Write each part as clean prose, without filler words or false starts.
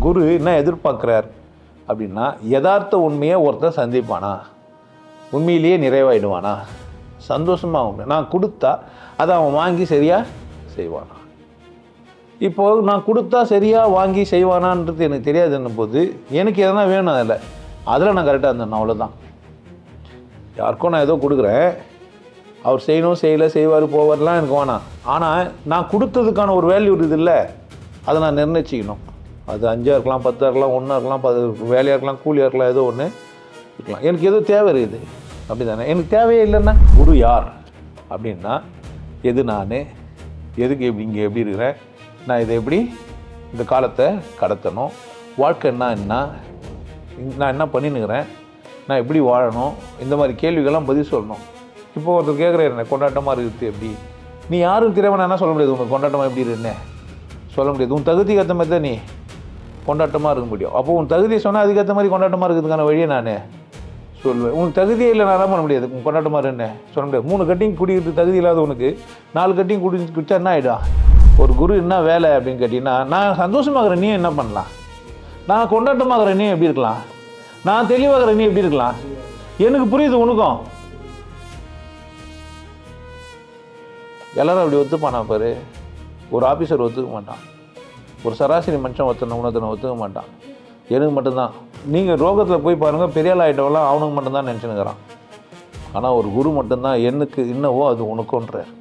குரு என்ன எதிர்பார்க்குறார் அப்படின்னா, யதார்த்த உண்மையை ஒருத்தர் சந்திப்பானா, உண்மையிலேயே நிறைவாயிடுவானா, சந்தோஷமாக நான் கொடுத்தா அதை அவன் வாங்கி சரியாக செய்வானா. இப்போது நான் கொடுத்தா சரியாக வாங்கி செய்வானான்றது எனக்கு தெரியாதுன்னும் போது எனக்கு எதனா வேணும் அதில் நான் கரெக்டாக இருந்தேன். அவ்வளோதான். யாருக்கும் நான் ஏதோ கொடுக்குறேன், அவர் செய்யணும் செய்யலை செய்வார் போவார்லாம் எனக்கு வேணாம். ஆனால் நான் கொடுத்ததுக்கான ஒரு வேல்யூ இருக்குது இல்லை, அதை நான் நிர்ணயிச்சிக்கணும். அது 5 இருக்கலாம், 10 இருக்கலாம், 1 இருக்கலாம், 10 வேலையாக இருக்கலாம், கூலியாக இருக்கலாம், ஏதோ ஒன்று இருக்கலாம். எனக்கு ஏதோ தேவை இருக்குது அப்படி தானே. எனக்கு தேவையே இல்லைன்னா குரு யார் அப்படின்னா, எது நான், எதுக்கு இங்கே எப்படி இருக்கிறேன், நான் இதை எப்படி இந்த காலத்தை கடத்தணும், வாழ்க்கை என்ன, நான் என்ன பண்ணினுக்கிறேன், நான் எப்படி வாழணும், இந்த மாதிரி கேள்விகள்லாம் பதில் சொல்லணும். இப்போ ஒருத்தர் கேட்குறேன், என்ன கொண்டாட்டமாக இருக்குது எப்படி, நீ யாரும் தெரியாமல் நான் என்ன சொல்ல முடியாது, உனக்கு கொண்டாட்டமாக எப்படி இருக்குன்னு சொல்ல முடியாது. உன் தகுதிக்கு ஏற்ற மாதிரி தான் நீ கொண்டாட்டமாக இருக்க முடியும். அப்போ உன் தகுதியை சொன்னால் அதுக்கேற்ற மாதிரி கொண்டாட்டமாக இருக்கிறதுக்கான வழியை நான் சொல்லுவேன். உனக்கு தகுதியே இல்லை, நான் என்ன பண்ண முடியாது, உன் கொண்டாட்டமாக இருன்னு சொல்ல முடியாது. 3 கட்டிங் குடிக்கிறது தகுதி இல்லாத உனக்கு 4 கட்டிங் குடிச்சா என்ன ஆகிடும். ஒரு குரு என்ன வேலை அப்படின்னு கேட்டிங்கன்னா, நான் சந்தோஷமாகிற நீ என்ன பண்ணலாம், நான் கொண்டாட்டமாகிற நீ எப்படி இருக்கலாம், நான் தெளிவாகிற நீ எப்படி இருக்கலாம். எனக்கு புரியுது, உனக்கும். எல்லாரும் அப்படி ஒத்துப்பானா பாரு. ஒரு ஆஃபீஸர் ஒத்துக்க மாட்டான், ஒரு சராசரி மனுஷன் உணர்த்தனை ஒத்துக்க மாட்டான். எனக்கு மட்டும்தான். நீங்கள் ரோகத்தில் போய் பாருங்கள், பெரிய ஆள் ஆகிட்டவெல்லாம் அவனுக்கு மட்டும்தான் நினச்சினுக்கிறான். ஆனால் ஒரு குரு மட்டும்தான் எனக்கு என்னவோ அது உனக்குன்றார்.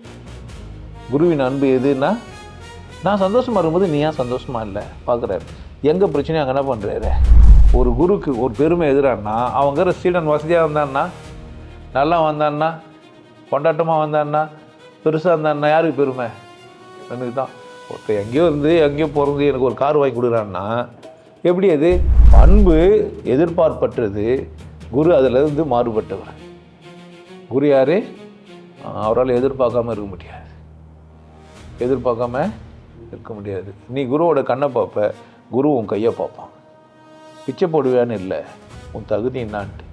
குருவின் அன்பு எதுன்னா, நான் சந்தோஷமாக இருக்கும்போது நீ ஏன் சந்தோஷமாக இல்லை பார்க்குறாரு. எங்கே பிரச்சனையும் அங்கே என்ன பண்ணுறாரு. ஒரு குருக்கு ஒரு பெருமை எதிரானா, அவங்க ஸ்டூடெண்ட் வசதியாக வந்தான்னா, நல்லா வந்தான்னா, கொண்டாட்டமாக வந்தான்னா, பெருசாக இருந்தான்னா யாருக்கு பெருமை? எனக்கு தான். ஒருத்தர் எங்கேயோ இருந்து எங்கேயோ பிறந்து எனக்கு ஒரு கார் வாங்கி கொடுக்குறான்னா எப்படி அது? அன்பு எதிர்பார்ப்பற்றது, குரு அதிலிருந்து மாறுபட்டவர். குரு யார்? அவரால் எதிர்பார்க்காம இருக்க முடியாது, எதிர்பார்க்காம இருக்க முடியாது. நீ குருவோட கண்ணை பார்ப்ப, குரு உன் கையை பார்ப்பான். பிச்சை போடுவேன்னு இல்லை, உன் தகுதி என்னான்ட்டு.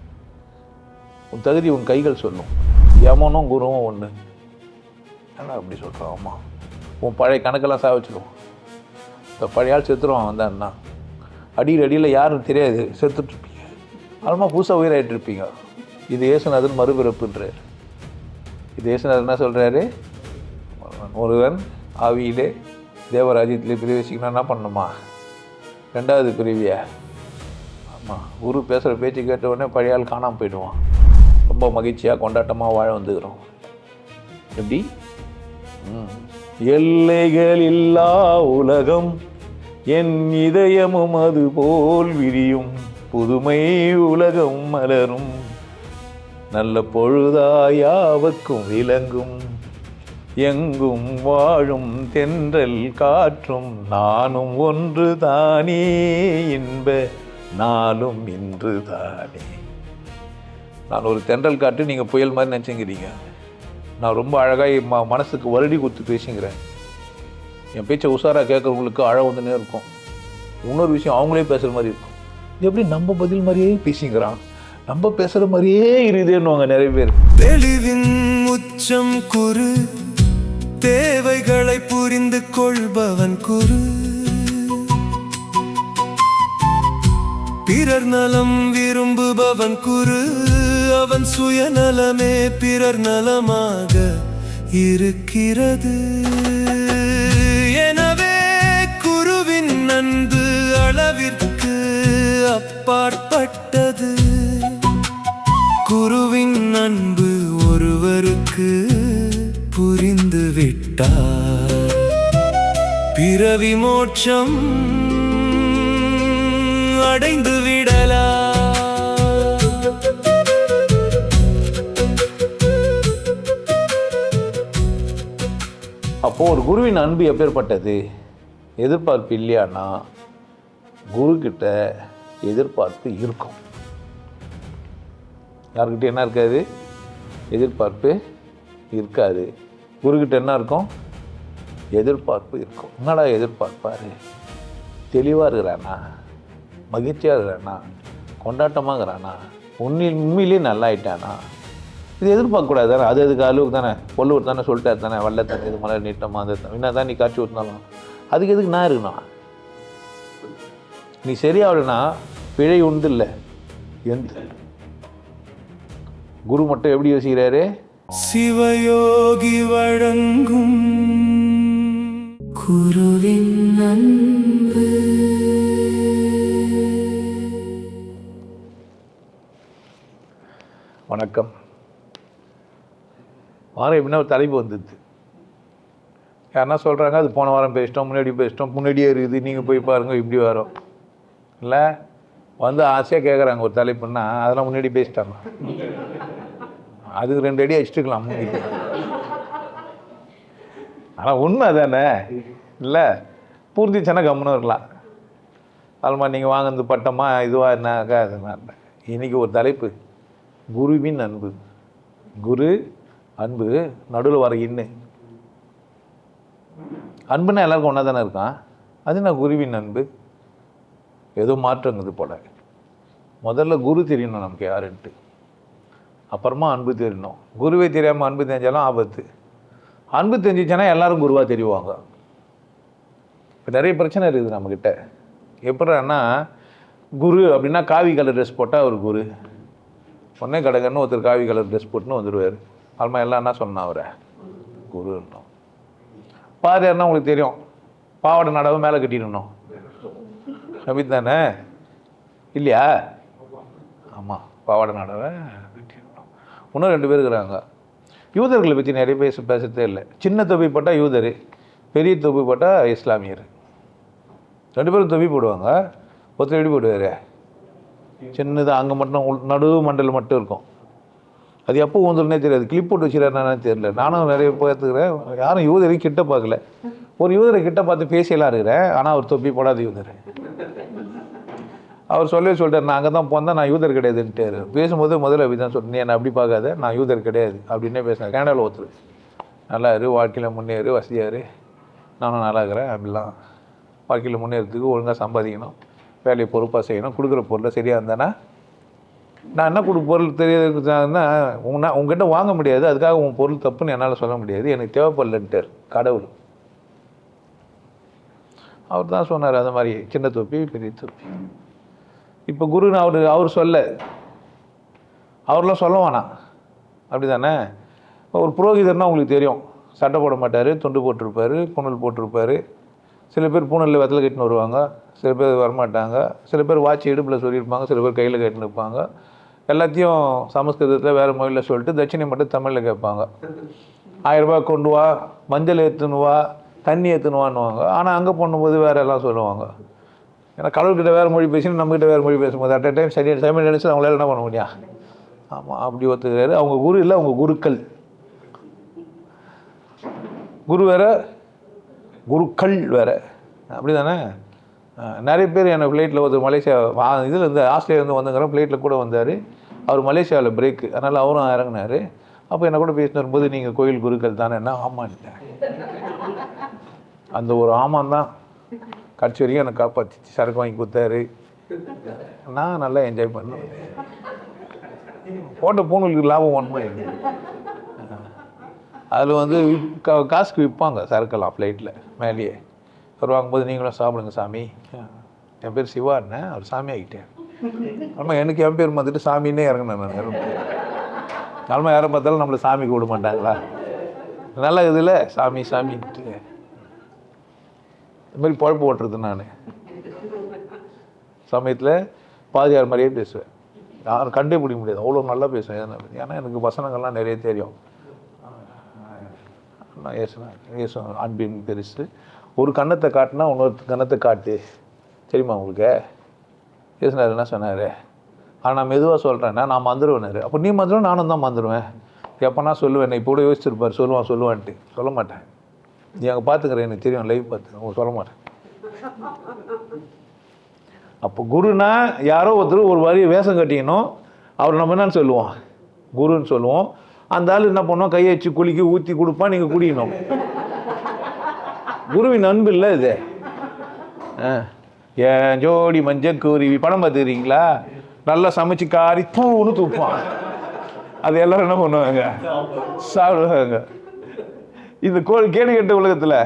உன் தகுதி உன் கைகள் சொல்லும். யமனும் குருவும் ஒன்று. ஏன்னா அப்படி சொல்கிறான். ஆமாம், உன் பழைய கணக்கெல்லாம் சாவச்சிடுவோம். இப்போ பழைய ஆள் செத்துருவான் வந்தான்னா, அடியில் யாருன்னு தெரியாது, செத்துட்ருப்பீங்க. அதுமா புதுசாக உயிராகிட்ருப்பீங்க. இது இயேசுநாதன் மறுபிறப்புன்றார். இது இயேசுநாதன் என்ன சொல்கிறாரு? ஒருவன் ஆவியிலே தேவராஜ்யத்திலே பிரவேசிக்கணும் என்ன பண்ணணுமா? 2வது பிரிவியா? ஆமாம், குரு பேசுகிற பேச்சு கேட்ட உடனே பழைய ஆள் காணாமல் போயிடுவான். ரொம்ப மகிழ்ச்சியாக கொண்டாட்டமாக வாழ வந்துக்கிறோம். எப்படி? எல்லைகள் இல்லா உலகம், என் இதயமும் அது போல் விரியும், புதுமை உலகம் மலரும், நல்ல பொழுதாயாவர்க்கும் விளங்கும், எங்கும் வாழும் தென்றல் காற்றும் நானும் ஒன்று தானே, இன்ப நாளும் இன்று தானே. நான் ஒரு தென்றல் காற்று, நீங்கள் புயல் மாதிரி நினச்சிங்கிறீங்க. நான் ரொம்ப அழகாக மனசுக்கு வருடி கொடுத்து பேசுங்கிறேன். என் பேச்சை உஷாராக கேட்குறவங்களுக்கு அழ வந்துனே இருக்கும். இன்னொரு விஷயம், அவங்களே பேசுகிற மாதிரி இருக்கும். எப்படி நம்ம பதில் மாதிரியே பேசிங்கிறான், நம்ம பேசுகிற மாதிரியே இருக்குதுன்னுவாங்க நிறைய பேர். தெளிவின் உச்சம் குரு, தேவைகளை புரிந்து கொள்பவன் குரு, பிறர் நலம் விரும்புபவன் குரு, அவன் சுயநலமே பிறர் நலமாக இருக்கிறது. எனவே குருவின் அன்பு அளவிற்கு அப்பாற்பட்டது. குருவின் அன்பு ஒருவருக்கு புரிந்து விட்டார், பிறவி மோட்சம் அடைந்து விடலாம். அப்போது ஒரு குருவின் அன்பு எப்பேற்பட்டது? எதிர்பார்ப்பு இல்லையானா குருக்கிட்ட எதிர்பார்ப்பு இருக்கும். யாருக்கிட்ட என்ன இருக்காது? எதிர்பார்ப்பு இருக்காது. குருக்கிட்ட என்ன இருக்கும்? எதிர்பார்ப்பு இருக்கும். என்னடா எதிர்பார்ப்பாரு? தெளிவாக இருக்கிறானா, மகிழ்ச்சியாக இருக்கிறானா, கொண்டாட்டமாக இருக்கிறானா, உண்மையிலேயே நல்லா ஆயிட்டானா? இது எதிர்பார்க்கக்கூடாது தானே. அது அதுக்கு அளவுக்கு தானே. பொல்லுவர் தானே சொல்லிட்டாரு தானே, வல்ல தண்ணி இது மலை நீட்டமாக அது என்ன தான் நீ காட்சி ஊற்றினாலும் அதுக்கு எதுக்கு நான் இருக்கணும்? நீ சரியாகலனா பிழை உண்டு இல்லை எந்த குரு மட்டும் எப்படி யோசிக்கிறாரு? சிவயோகி வழங்கும் குருவின் அன்பு. வணக்கம். வாரம் எப்படின்னா ஒரு தலைப்பு வந்துடுது. யாருன்னா சொல்கிறாங்க அது போன வாரம் பேசிட்டோம், முன்னாடியே இருக்குது, நீங்கள் போய் பாருங்கள், இப்படி வரோம் இல்லை வந்து ஆசையாக கேட்குறாங்க ஒரு தலைப்புன்னா அதெல்லாம் முன்னாடி பேசிட்டாங்க. அதுக்கு 2 அடி அடிச்சுட்டுக்கலாம் முன்னாடி. ஆனால் உண்மை தானே இல்லை, பூர்த்திச்சனா கம்முன்னு இருக்கலாம். அதுமா நீங்கள் வாங்கினது பட்டமா இதுவாக என்னக்கா அதுதான். இன்றைக்கி ஒரு தலைப்பு குருவின் அன்பு. குரு அன்பு நடுவில் வர அன்புன்னா எல்லாருக்கும் ஒன்றா தானே இருக்கான். அது நான் குருவின் அன்பு ஏதோ மாற்றங்குது போல. முதல்ல குரு தெரியணும் நமக்கு யாருன்ட்டு, அப்புறமா அன்பு தெரியணும். குருவே தெரியாமல் அன்பு தெரிஞ்சாலும் ஆபத்து. அன்பு தெரிஞ்சிச்சுன்னா எல்லாரும் குருவாக தெரிவாங்க. இப்போ நிறைய பிரச்சனை இருக்குது நம்மக்கிட்ட. எப்படின்னா குரு அப்படின்னா காவி கலர் ட்ரெஸ் போட்டால் ஒரு குரு, ஒன்றே கடகன்னு ஒருத்தர் காவி கலர் ட்ரெஸ் போட்டுன்னு வந்துடுவார். அதுமா எல்லாம் என்ன சொன்னா அவரை குரு இருந்தோம். பாருன்னா உங்களுக்கு தெரியும், பாவாடை நடவை மேலே கட்டிடணும் அப்படி தானே இல்லையா? ஆமாம், பாவாடை நடவை கட்டிடணும். இன்னும் 2 பேர் இருக்கிறாங்க. யூதர்களை பற்றி நிறைய பேசத்தே இல்லை. சின்ன தொப்பி போட்டால் யூதர், பெரிய தொப்பி போட்டால் இஸ்லாமியர். 2 பேரும் தொப்பி போடுவாங்க. ஒருத்தர் எப்படி போடுவார்? சின்னதாக அங்கே மட்டும் நடு மண்டல் மட்டும் இருக்கும். அது எப்போ ஊந்துருன்னே தெரியாது. கிளிப் போட்டு வச்சுக்கிறாருன்னு தெரியல. நானும் நிறைய பார்த்துக்கிறேன். யாரும் யூதரையும் கிட்ட பார்க்கல. ஒரு யூதரை கிட்ட பார்த்து பேசியெல்லாம் இருக்கிறேன். ஆனால் அவர் தொப்பி போடாத யூதர். அவர் சொல்லிட்டார், நான் அங்கே தான் போந்தேன், நான் யூதர் கிடையாதுன்ட்டு. பேசும்போது முதல்ல அப்படி தான் சொல்கிறேன், நீ என்னை அப்படி பார்க்காத, நான் யூதர் கிடையாது அப்படின்னே பேசினேன். கனடாவில் ஒருத்தர் நல்லா இரு, வாழ்க்கையில் முன்னேறு, வசதியாரு, நானும் நல்லா இருக்கிறேன். அப்படிலாம் வாழ்க்கையில் முன்னேறதுக்கு ஒழுங்காக சம்பாதிக்கணும், வேலையை பொறுப்பாக செய்யணும், கொடுக்குற பொருளை சரியாக இருந்தானா நான் என்ன பொருள் தெரியாதுன்னா உங்ககிட்ட வாங்க முடியாது, அதுக்காக உன் பொருள் தப்புன்னு என்னால் சொல்ல முடியாது, எனக்கு தேவைப்படலன்ட்டார் கடவுள். அவர் தான் சொன்னார் அது மாதிரி சின்ன தொப்பி பெரிய தொப்பி. இப்போ குருன்னு அவர் அவர்லாம் சொல்ல வேணாம் அப்படி தானே. ஒரு புரோகிதர்னால் உங்களுக்கு தெரியும், சட்டை போட மாட்டார், துண்டு போட்டிருப்பார், பூணல் போட்டிருப்பார். சில பேர் பூணலில் வெத்தலை கட்டின்னு வருவாங்க, சில பேர் வரமாட்டாங்க. சில பேர் வாட்சி இடுப்பில் சொல்லியிருப்பாங்க, சில பேர் கையில் கட்டின்னு இருப்பாங்க. எல்லாத்தையும் சமஸ்கிருதத்தில் வேறு மொழியில் சொல்லிட்டு தட்சிணை மட்டும் தமிழில் கேட்பாங்க. 1000 ரூபாய் கொண்டு வா, மஞ்சள் ஏற்றுன்னு வா, தண்ணி ஏற்றுனுவான்னுவாங்க. ஆனால் அங்கே பண்ணும்போது வேறு எல்லாம் சொல்லுவாங்க. ஏன்னா கடவுள்கிட்ட வேறு மொழி பேசினு நம்மகிட்ட வேறு மொழி பேசும்போது அட் டைம் சரியாக தமிழ் நினச்சி அவங்களால என்ன பண்ண முடியும்? ஆமாம், அப்படி ஒத்துக்கிறாரு. அவங்க குரு இல்லை, அவங்க குருக்கள். குரு வேறு, குருக்கள் வேறு, அப்படி தானே. நிறைய பேர் என்னை ஃப்ளைட்டில் ஒருத்தர் மலேசியா இதுலேருந்து ஆஸ்திரேலியாவிலேருந்து வந்துங்கிற ஃப்ளைட்டில் கூட வந்தார். அவர் மலேசியாவில் பிரேக்கு, அதனால் அவரும் இறங்கினார். அப்போ என்னை கூட பேசிட்டு வரும்போது நீங்கள் கோயில் குருக்கள் தானே என்ன? ஆமாம் இல்லை, அந்த ஒரு ஆமாம் தான் கட்சி வரைக்கும் என்னை காப்பாற்றிச்சு. சரக்கு வாங்கி கொடுத்தாரு, நான் நல்லா என்ஜாய் பண்ணேன். போட்ட பூணுகளுக்கு லாபம் ஒன்றுமே இல்லை. அதில் வந்து காசுக்கு விற்பாங்க சரக்கெல்லாம் ஃப்ளைட்டில் மேலேயே. அவர் வாங்கும்போது நீங்களும் சாப்பிடுங்க சாமி, என் பேர் சிவான்னு அவர் சாமி ஆகிட்டேன். ஆமாம், எனக்கு என் பேர் வந்துட்டு சாமின்னே இறங்கினேன் நான். நார்மலாக யாரை பார்த்தாலும் நம்மளை சாமி கூப்பிட மாட்டாங்களா? நல்லா இதில் சாமி சாமின்ட்டு இது மாதிரி பழப்பு ஓட்டுறது. நான் சமயத்தில் பாதியார் மாதிரியே பேசுவேன், யாரும் கண்டே பிடிக்க முடியாது, அவ்வளோ நல்லா பேசுவேன். ஏன்னா எனக்கு வசனங்கள்லாம் நிறைய தெரியும். ஏசு அன்பின் பெருசு, ஒரு கன்னத்தை காட்டினா இன்னொரு கன்னத்தை காட்டு, தெரியுமா உங்களுக்கு? ஏசுனார் என்ன சொன்னார்? ஆனால் நான் மெதுவாக சொல்கிறேன்னா நான் மறந்துடுவேனாரு. அப்போ நீ மறந்துடும், நானும் தான் மறந்துடுவேன். எப்போனா சொல்லுவேன், இப்போ கூட யோசிச்சிருப்பார், சொல்லுவான்ட்டு சொல்ல மாட்டேன். நீ அங்கே பார்த்துக்கிறேன், எனக்கு தெரியும், லைவ் பார்த்துக்கிறேன், சொல்ல மாட்டேன். அப்போ குருனா யாரோ ஒருத்தர் ஒரு வரி வேஷம் கட்டிக்கணும், அவர் நம்ம என்னன்னு சொல்லுவோம்? குருன்னு சொல்லுவோம். அந்த ஆள் என்ன பண்ணுவோம்? கையை வச்சு குளிக்க ஊற்றி கொடுப்பான், நீங்கள் குடிக்கணும். குருவின் அன்பு இல்லை இது. ஏன் ஜோடி மஞ்சள் குருவி படம் பார்த்துக்கிறீங்களா? நல்லா சமைச்சு காரி தூன்னு தூப்பான். அது எல்லாரும் என்ன பண்ணுவாங்க? சாப்பிடுவாங்க. இந்த கேடு கெட்ட உலகத்தில்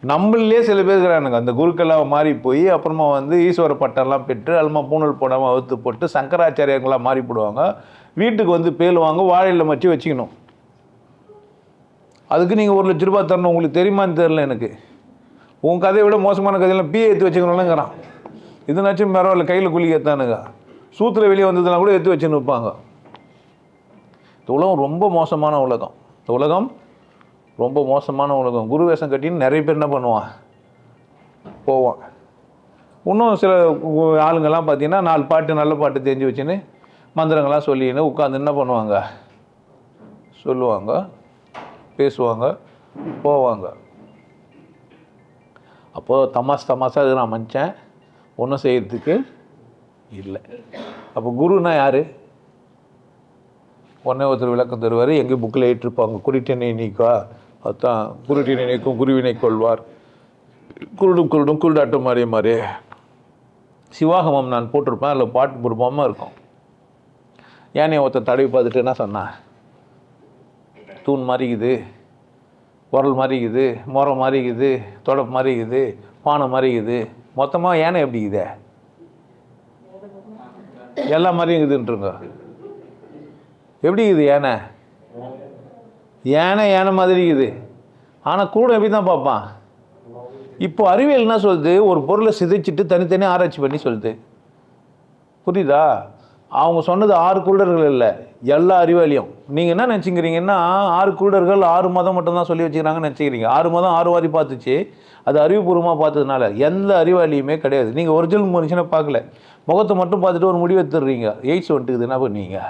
நம்மளே சில பேர் இருக்கிறானுங்க அந்த குருக்கெல்லாம் மாறி போய் அப்புறமா வந்து ஈஸ்வர பட்டம்லாம் பெற்று அல்மா பூணல் போடாமல் அவுத்து போட்டு சங்கராச்சாரியங்களாம் மாறி போடுவாங்க. வீட்டுக்கு வந்து பேலுவாங்க, வாழையில் மச்சு வச்சுக்கணும். அதுக்கு நீங்கள் 1 லட்ச ரூபா தரணும். உங்களுக்கு தெரியுமான்னு தெரில எனக்கு. உன் கதையை விட மோசமான கதையெல்லாம் பிஏ எடுத்து வச்சுக்கணும்னுங்கிறான். இதுனாச்சும் பரவாயில்ல, கையில் குழி ஏற்றானுங்க. சூத்தில் வெளியே வந்ததுலாம் கூட எடுத்து வச்சுன்னு வைப்பாங்க. இந்த உலகம் ரொம்ப மோசமான உலகம். இந்த உலகம் ரொம்ப மோசமான உலகம். குரு வேஷம் கட்டின்னு நிறைய பேர் என்ன பண்ணுவான், போவான். இன்னும் சில ஆளுங்கள்லாம் பார்த்தீங்கன்னா 4 பாட்டு நல்ல பாட்டு தெரிஞ்சு வச்சுன்னு மந்திரங்கள்லாம் சொல்லின்னு உட்காந்து என்ன பண்ணுவாங்க, சொல்லுவாங்க, பேசுவாங்க, போவாங்க. அப்போது தமாஷாக இது நான் மனுஷன் ஒன்றும் செய்கிறதுக்கு இல்லை. அப்போ குருன்னா யார்? ஒருத்தர் விளக்கம் தருவார். எங்கேயும் புக்கில் ஏற்றிருப்பாங்க, குருட்டினை நீக்கா, அதுதான் குருட்டினை நீக்கும் குருவினை கொள்வார், குருடும் குருடும் குருடாட்டம் மாறி சிவாகமம் நான் போட்டிருப்பேன். அதில் பாட்டு பொறுப்பாமல் இருக்கும். ஏனே ஒருத்தர் தடவி பார்த்துட்டு என்ன சொன்னான், தூண் மாறிக்குது, உரல் மாறிக்குது, முறம் மாறிக்குது, தொடப்பு மாறிக்குது, பானை மாறிக்குது, மொத்தமாக யானை எப்படி இருக்குதே, எல்லா மாதிரியும் இருக்குதுன்ட்டுருங்க. எப்படி இருக்குது யானை? யானை மாதிரி இருக்குது. ஆனால் கூட எப்படி தான் பார்ப்பான். இப்போ அறிவியல் என்ன சொல்லுது, ஒரு பொருளை சிதைச்சிட்டு தனித்தனியாக ஆராய்ச்சி பண்ணி சொல்லுது. புரியுதா? அவங்க சொன்னது 6 குருடர்கள் இல்லை, எல்லா அறிவாளியும். நீங்கள் என்ன நினச்சிக்கிறீங்கன்னா 6 குருடர்கள் 6 மதம் மட்டும்தான் சொல்லி வச்சுக்கிறாங்கன்னு நினச்சிக்கிறீங்க. 6 மதம் 6 வாரி பார்த்துச்சு. அது அறிவுபூர்வமாக பார்த்ததுனால எந்த அறிவாளியுமே கிடையாது. நீங்கள் ஒரிஜினல் மனுஷனை பார்க்கல, முகத்தை மட்டும் பார்த்துட்டு ஒரு முடிவு எடுத்துடுறீங்க. எய்ட்ஸ் வந்துட்டுக்குது, என்ன பண்ணுவீங்க?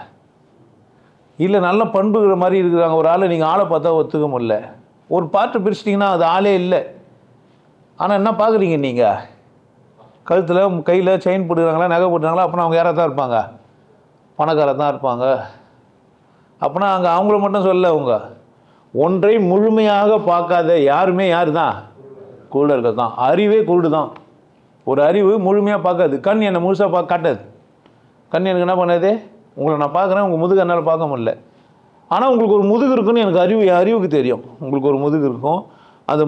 இல்லை நல்ல பண்புகிற மாதிரி இருக்கிறாங்க ஒரு ஆளை, நீங்கள் ஆளை பார்த்தா ஒத்துக்க முடியல. ஒரு பாட்டு பிரிச்சிட்டிங்கன்னா அது ஆளே இல்லை. ஆனால் என்ன பார்க்குறீங்க நீங்கள், கழுத்தில் கையில் செயின் போட்டுக்கிறாங்களா, நகை போட்டுக்கிறாங்களா, அப்படின்னா அவங்க யாராக தான் இருப்பாங்க, பணக்காராக தான் இருப்பாங்க. அப்படின்னா அங்கே அவங்கள மட்டும் சொல்ல, அவங்க ஒன்றை முழுமையாக பார்க்காத யாருமே யார் தான், குருடர்கள் தான். அறிவே குருடு தான். ஒரு அறிவு முழுமையாக பார்க்காது. கண் என்னை முழுசாக காட்டாது. கண் எனக்கு என்ன பண்ணாது, உங்களை நான் பார்க்குறேன், உங்கள் முதுகு என்னால் பார்க்க முடியல. ஆனால் உங்களுக்கு ஒரு முதுகு இருக்குன்னு எனக்கு அறிவுக்கு தெரியும். உங்களுக்கு ஒரு முதுகு இருக்கும். அந்த